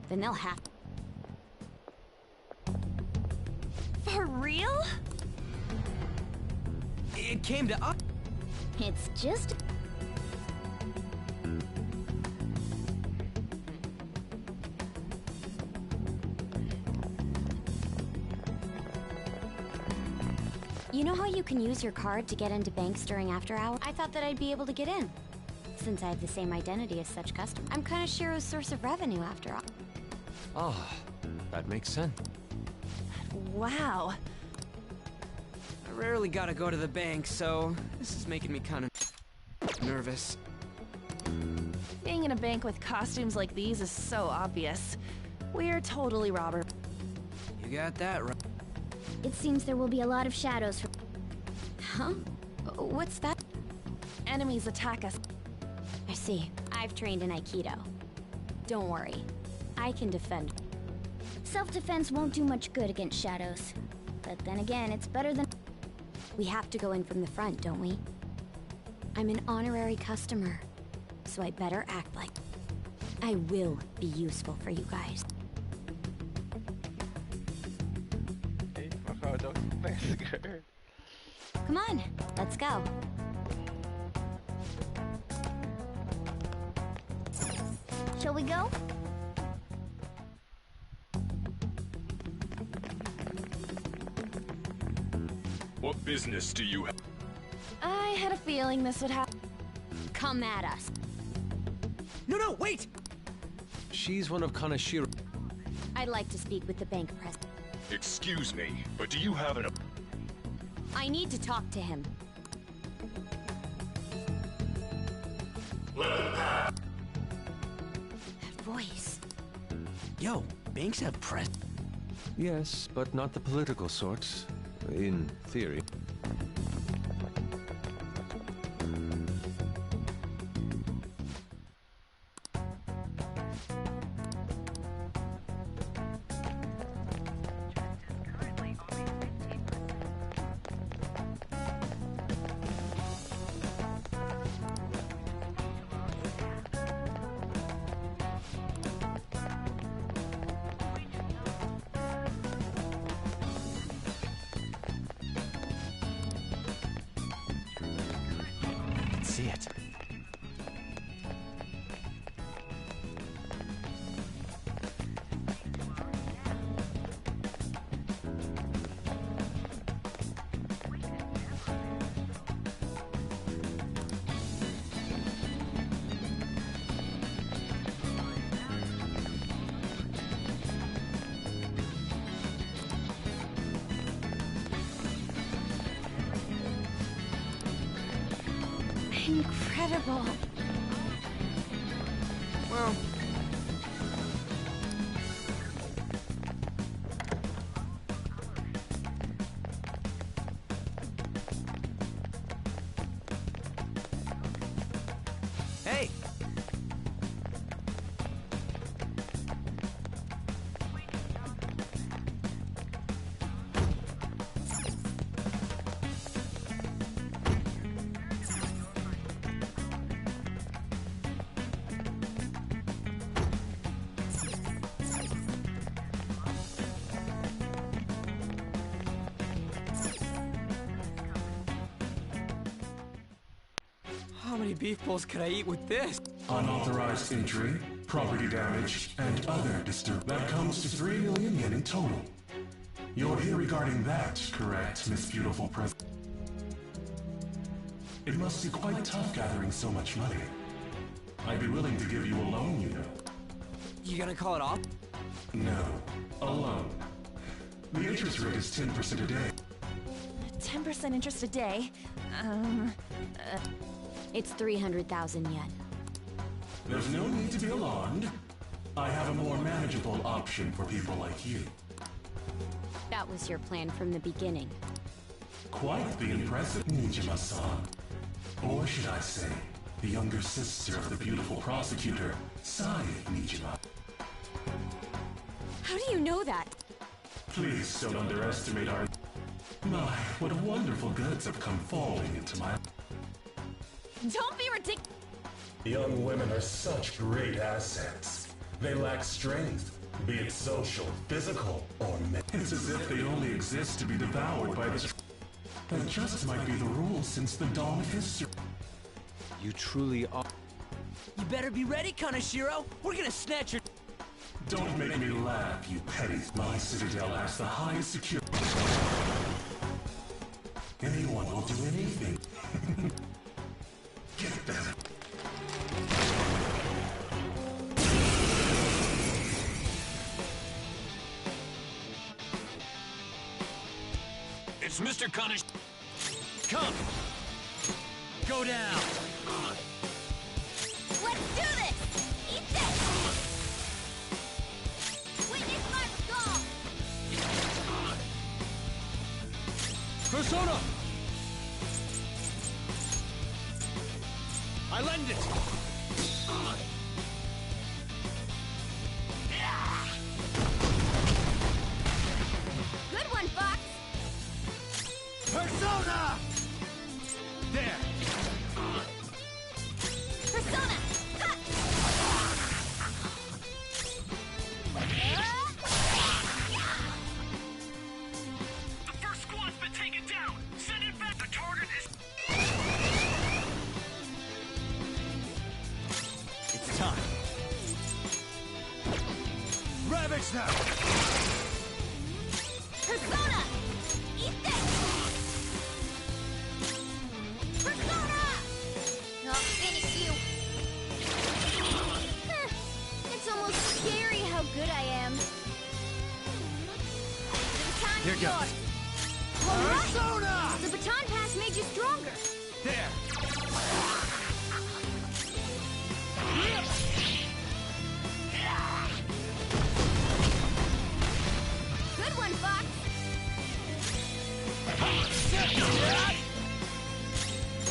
then they'll have— For real? It came to us. It's just... You know how you can use your card to get into banks during after hours? I thought that I'd be able to get in, since I have the same identity as such customers. I'm Kaneshiro's source of revenue, after all. Ah, that makes sense. Wow. I rarely gotta go to the bank, so this is making me kind of nervous. Being in a bank with costumes like these is so obvious. We're totally robbers. You got that right. It seems there will be a lot of shadows for... Huh? What's that? Enemies attack us. I see. I've trained in Aikido. Don't worry. I can defend. Self-defense won't do much good against shadows. But then again, it's better than... We have to go in from the front, don't we? I'm an honorary customer, so I better act like... I will be useful for you guys. Come on, let's go. Shall we go? What business do you have? I had a feeling this would happen. Come at us. No, wait! She's one of Kaneshiro. I'd like to speak with the bank president. Excuse me, but do you have an... I need to talk to him. Let That voice. Yo, banks have press. Yes, but not the political sort. In theory. See it. Incredible. Well... Hey! How many beef bowls could I eat with this? Unauthorized entry, property damage, and other disturb. That comes to 3 million yen in total. You're here regarding that, correct, Miss Beautiful President? It must be quite tough gathering so much money. I'd be willing to give you a loan, you know. You gonna call it off? No, a loan. The interest rate is 10% a day. 10% interest a day? It's 300,000 yen. There's no need to be alarmed. I have a more manageable option for people like you. That was your plan from the beginning. Quite the impressive Nijima-san. Or should I say, the younger sister of the beautiful prosecutor, Sae Nijima. How do you know that? Please don't underestimate our... My, what wonderful goods have come falling into my... Don't be ridiculous. Young women are such great assets. They lack strength, be it social, physical, or mental. It's as if they only exist to be devoured by the... That just might be the rule since the dawn of history. You truly are... You better be ready, Kaneshiro! We're gonna snatch your... Don't make me laugh, you petty... My citadel has the highest security. Anyone will do anything. Get them. It's Mr. Kanish. Come! Go down! Let's do this! Eat this! Witness my skull! Persona! I lend it! Good one, Fox! Persona! There! Persona! Cut! The first squad's been taken down! Send it back! The target is... It's time. Ravage now! Persona! Eat this! Persona! I'll finish you! It's almost scary how good I am. The baton's Here yours. goes. All right. Persona! The baton pass made you stronger. There! Good one, Fox.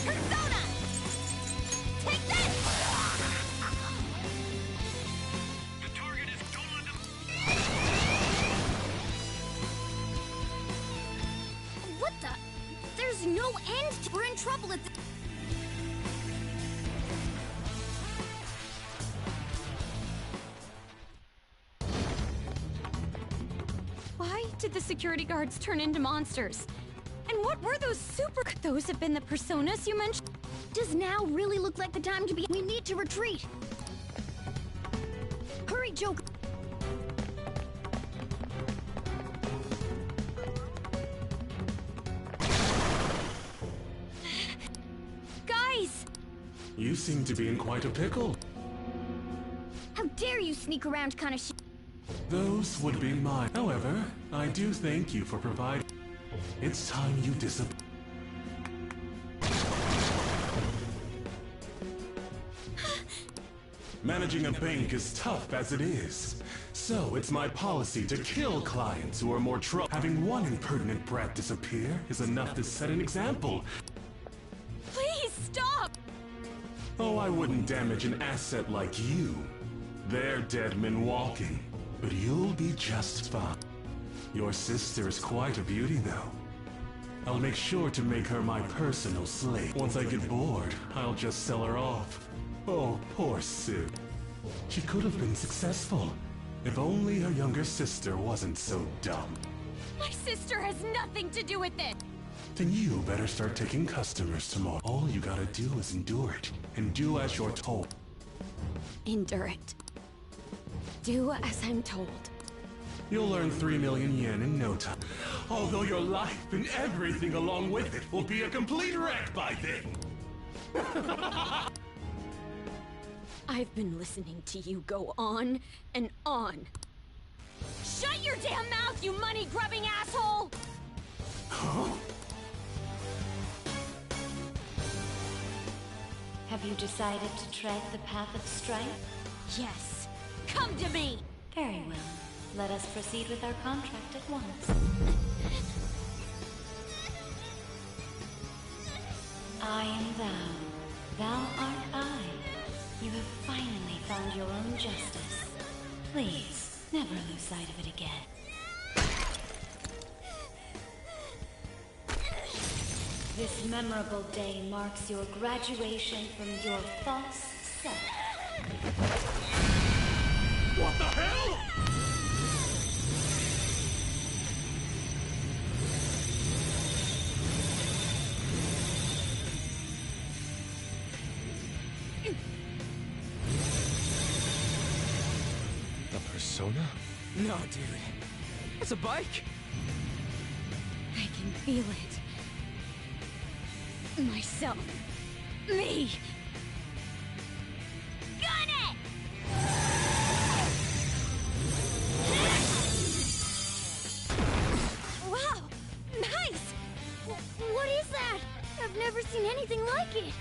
Persona! Take this! The target is gone to... What the? There's no end to... We're in trouble at the... Why did the security guards turn into monsters? And what were those super... Could those have been the personas you mentioned? Does now really look like the time to be... We need to retreat. Hurry, Joker. Guys! You seem to be in quite a pickle. How dare you sneak around kind of Those would be mine. However, I do thank you for providing... It's time you disappear. Managing a bank is tough as it is. So it's my policy to kill clients who are more trouble. Having one impertinent brat disappear is enough to set an example. Please stop! Oh, I wouldn't damage an asset like you. They're dead men walking, but you'll be just fine. Your sister is quite a beauty, though. I'll make sure to make her my personal slave. Once I get bored, I'll just sell her off. Oh, poor Sue. She could have been successful, if only her younger sister wasn't so dumb. My sister has nothing to do with it! Then you better start taking customers tomorrow. All you gotta do is endure it, and do as you're told. Endure it. Do as I'm told. You'll earn 3 million yen in no time. Although your life and everything along with it will be a complete wreck by then. I've been listening to you go on and on. Shut your damn mouth, you money-grubbing asshole! Huh? Have you decided to tread the path of strife? Yes. Come to me! Very well. Let us proceed with our contract at once. I am thou. Thou art I. You have finally found your own justice. Please, never lose sight of it again. This memorable day marks your graduation from your false self. What the hell?! Persona? No, dude. It's a bike. I can feel it. Myself. Me! Gun it! Wow! Nice! What is that? I've never seen anything like it.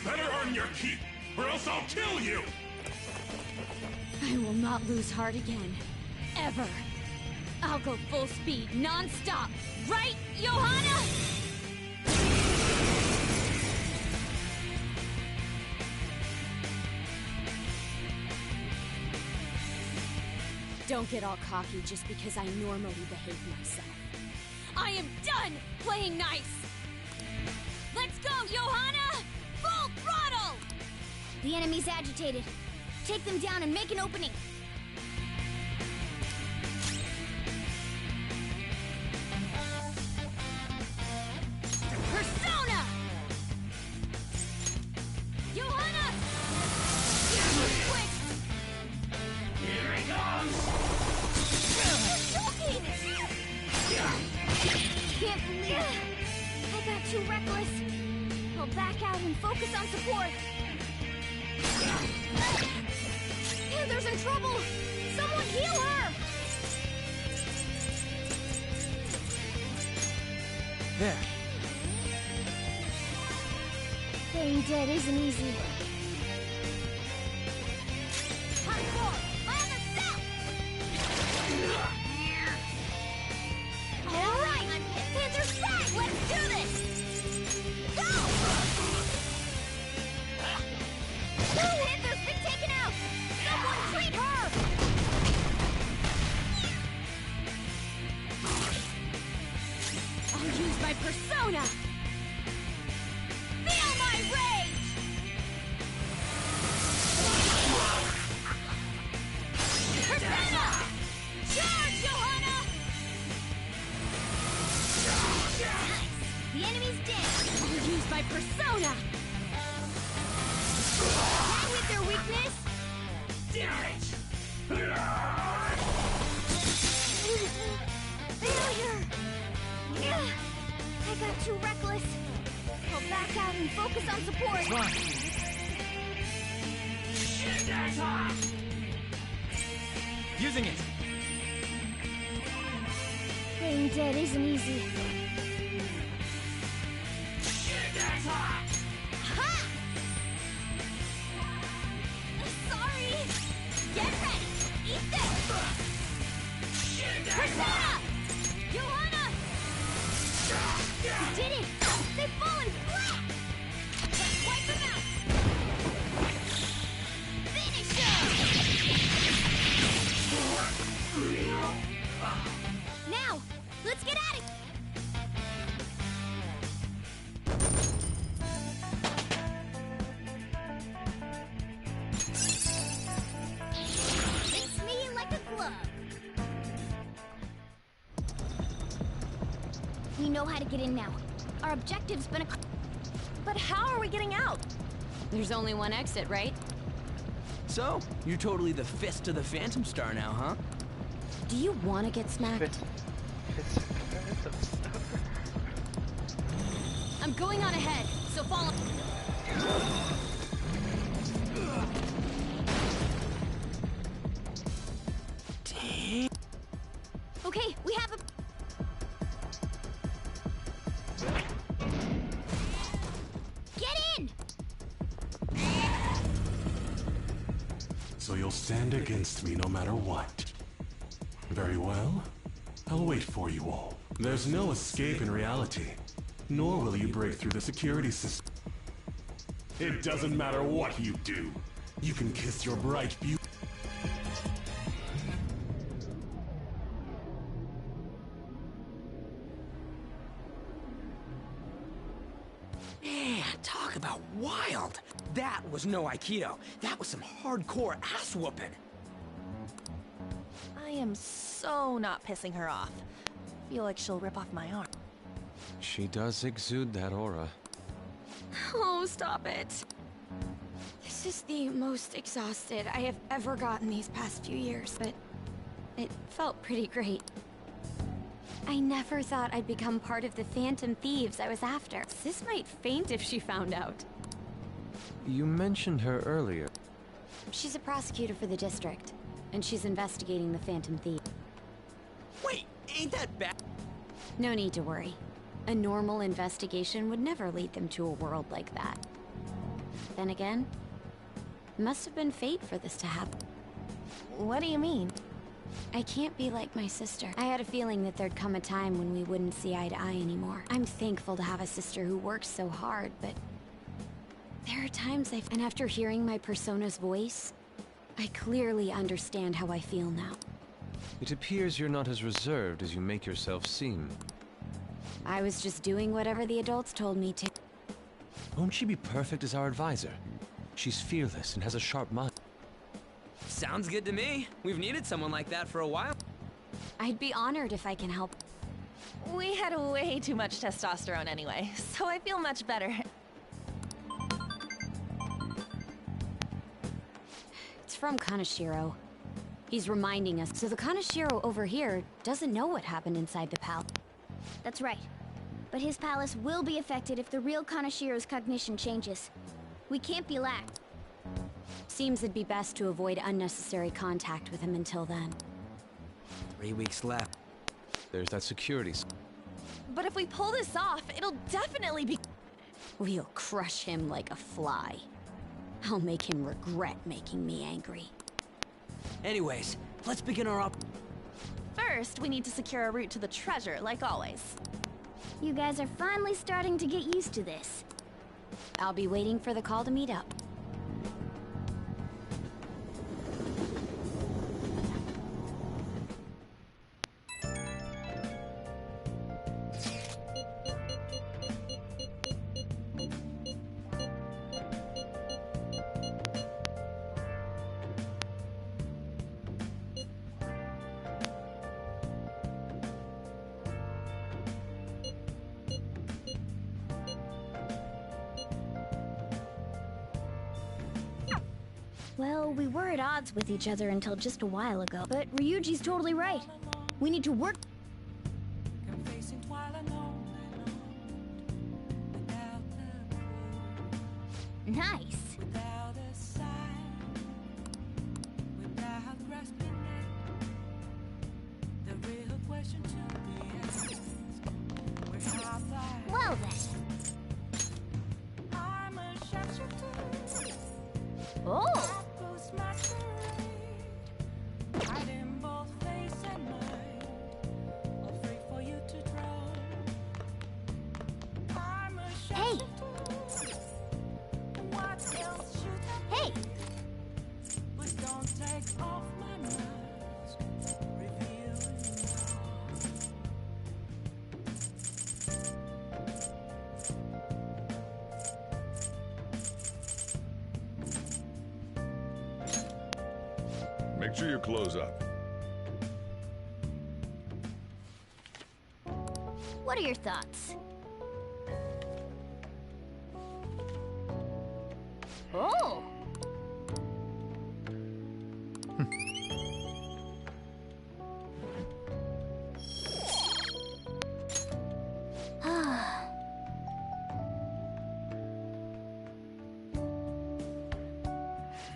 better earn your keep, or else I'll kill you! I will not lose heart again. Ever. I'll go full speed, non-stop. Right, Johanna? Don't get all cocky just because I normally behave myself. I am done playing nice! Let's go, Johanna! Full throttle! The enemy's agitated. Take them down and make an opening. Persona! Johanna! Quick! Here he comes! Can't believe it. I got too reckless. I'll back out and focus on support. Panther's in trouble! Someone heal her! There. Staying dead isn't easy. Alright! Panther's back! Let's do this! Go! Panther's been taken out! Someone treat her! I'll use my persona! Feel my rage! Persona! Charge, Johanna! The enemy's dead! I'll use my persona! That hit their weakness! Damn it! Failure! I got too reckless. I'll back out and focus on support. Shit, that's hot! Using it. Playing dead isn't easy. Shit, that's hot! Ha! Sorry! Get ready! Eat this! Shit, that's Persona! hot! Johanna! You did it! They've fallen flat! Let's wipe them out! Finish them! Now, let's get at it! Fits me like a glove. We know how to get in now. Our objective's been But how are we getting out? There's only one exit, right? So, you're totally the fist of the Phantom Star now, huh? Do you want to get smacked? I'm going on ahead, so follow. Damn. Okay, we have a... Get in! So you'll stand against me no matter what. Very well. I'll wait for you all. There's no escape in reality, nor will you break through the security system. It doesn't matter what you do. You can kiss your bright beauty. Man, talk about wild. That was no Aikido. That was some hardcore ass whooping. I am so not pissing her off. Feel like she'll rip off my arm. She does exude that aura. Oh, stop it. This is the most exhausted I have ever gotten these past few years, but it felt pretty great. I never thought I'd become part of the Phantom Thieves I was after. Sis might faint if she found out. You mentioned her earlier. She's a prosecutor for the district, and she's investigating the Phantom Thief. Wait, ain't that bad? No need to worry. A normal investigation would never lead them to a world like that. Then again, it must have been fate for this to happen. What do you mean? I can't be like my sister. I had a feeling that there'd come a time when we wouldn't see eye to eye anymore. I'm thankful to have a sister who works so hard, but there are times and after hearing my persona's voice, I clearly understand how I feel now. It appears you're not as reserved as you make yourself seem. I was just doing whatever the adults told me to. Won't she be perfect as our advisor? She's fearless and has a sharp mind. Sounds good to me. We've needed someone like that for a while. I'd be honored if I can help. We had way too much testosterone anyway, so I feel much better. It's from Kaneshiro. He's reminding us, so the Kaneshiro over here doesn't know what happened inside the palace. That's right. But his palace will be affected if the real Kaneshiro's cognition changes. We can't be lax. Seems it'd be best to avoid unnecessary contact with him until then. 3 weeks left. There's that security. But if we pull this off, it'll definitely be... We'll crush him like a fly. I'll make him regret making me angry. Anyways, let's begin our First, we need to secure a route to the treasure, like always. You guys are finally starting to get used to this. I'll be waiting for the call to meet up. Well, we were at odds with each other until just a while ago. But Ryuji's totally right. We need to work... Nice. Well then. Oh! Hey! Hey! Make sure you close up. What are your thoughts? Oh!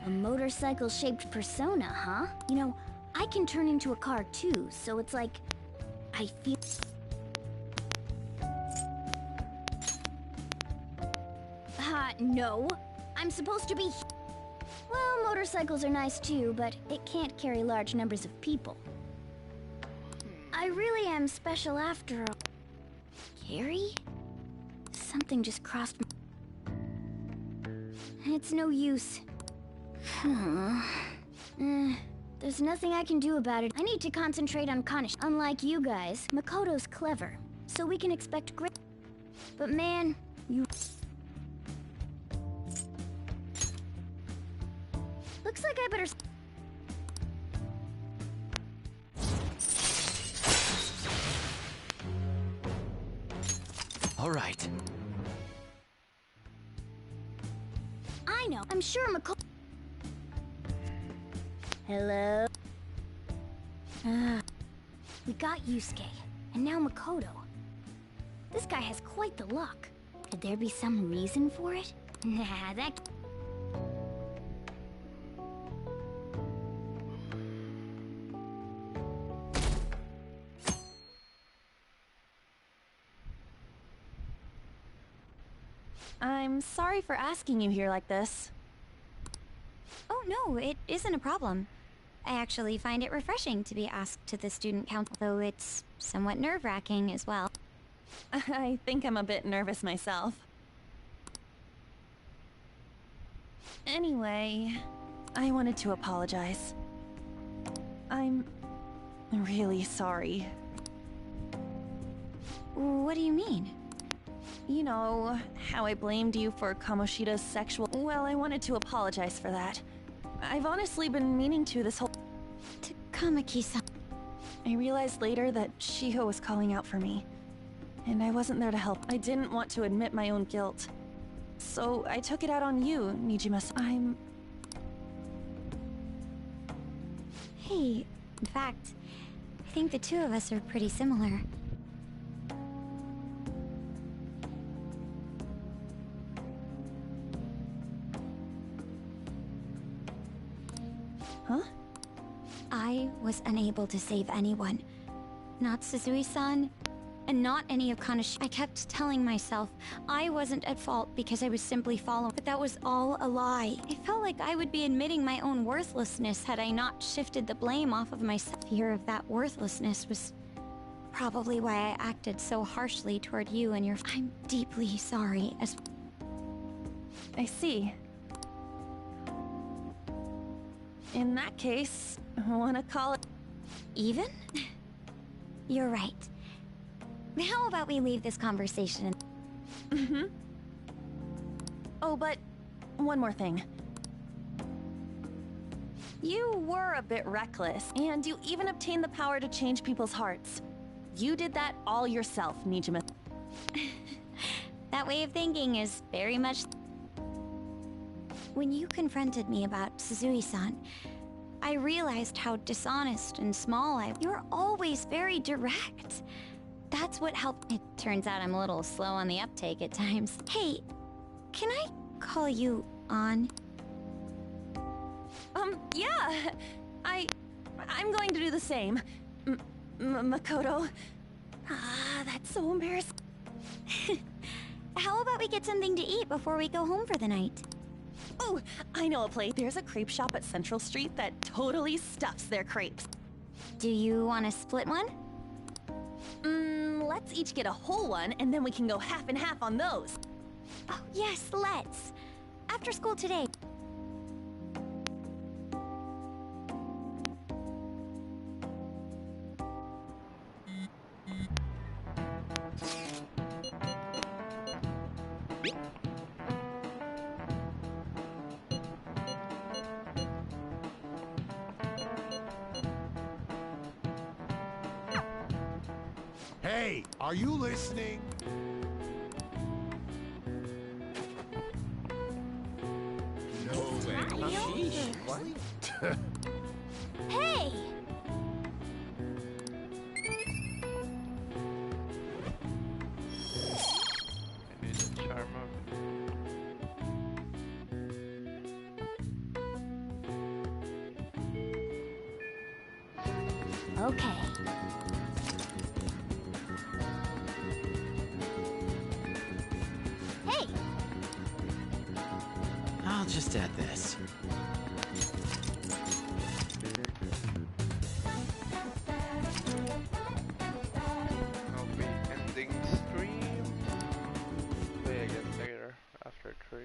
A motorcycle-shaped persona, huh? You know, I can turn into a car too, so it's like... I feel... no. I'm supposed to be... Well, motorcycles are nice too, but it can't carry large numbers of people. I really am special after all. Carrie? Something just crossed my... It's no use. There's nothing I can do about it. I need to concentrate on Kanish. Unlike you guys, Makoto's clever, so we can expect great... But man, you... Looks like I better... All right. I know. I'm sure Makoto... Hello? We got Yusuke, and now Makoto. This guy has quite the luck. Could there be some reason for it? Nah, that... I'm sorry for asking you here like this. Oh no, it isn't a problem. I actually find it refreshing to be asked to the student council, though it's somewhat nerve-wracking as well. I think I'm a bit nervous myself. Anyway, I wanted to apologize. I'm really sorry. What do you mean? You know, how I blamed you for Kamoshida's sexual... Well, I wanted to apologize for that. I've honestly been meaning to this whole... Takamaki-san. I realized later that Shiho was calling out for me. And I wasn't there to help. I didn't want to admit my own guilt. So I took it out on you, Nijima-san. Hey, in fact, I think the two of us are pretty similar. Huh? I was unable to save anyone. Not Suzui-san, and not any of Kanashi. I kept telling myself I wasn't at fault because I was simply following, but that was all a lie. I felt like I would be admitting my own worthlessness had I not shifted the blame off of myself. Fear of that worthlessness was probably why I acted so harshly toward you and your... I'm deeply sorry as... I see. In that case, wanna call it... Even? You're right. How about we leave this conversation? Mm-hmm. Oh, but one more thing. You were a bit reckless, and you even obtained the power to change people's hearts. You did that all yourself, Nijima. That way of thinking is very much... When you confronted me about Suzui-san, I realized how dishonest and small I... You're always very direct. That's what helped. It turns out I'm a little slow on the uptake at times. Hey, can I call you On? Yeah. I'm going to do the same. Makoto. Ah, that's so embarrassing. How about we get something to eat before we go home for the night? Oh, I know a place. There's a crepe shop at Central Street that totally stuffs their crepes. Do you want to split one? Let's each get a whole one, and then we can go half and half on those. Oh, yes, let's. After school today. Hey, are you listening? No way. What? Hey! I need a charm up. Okay. Hey! I'll just add this. I'll be ending stream. Play again later after 3.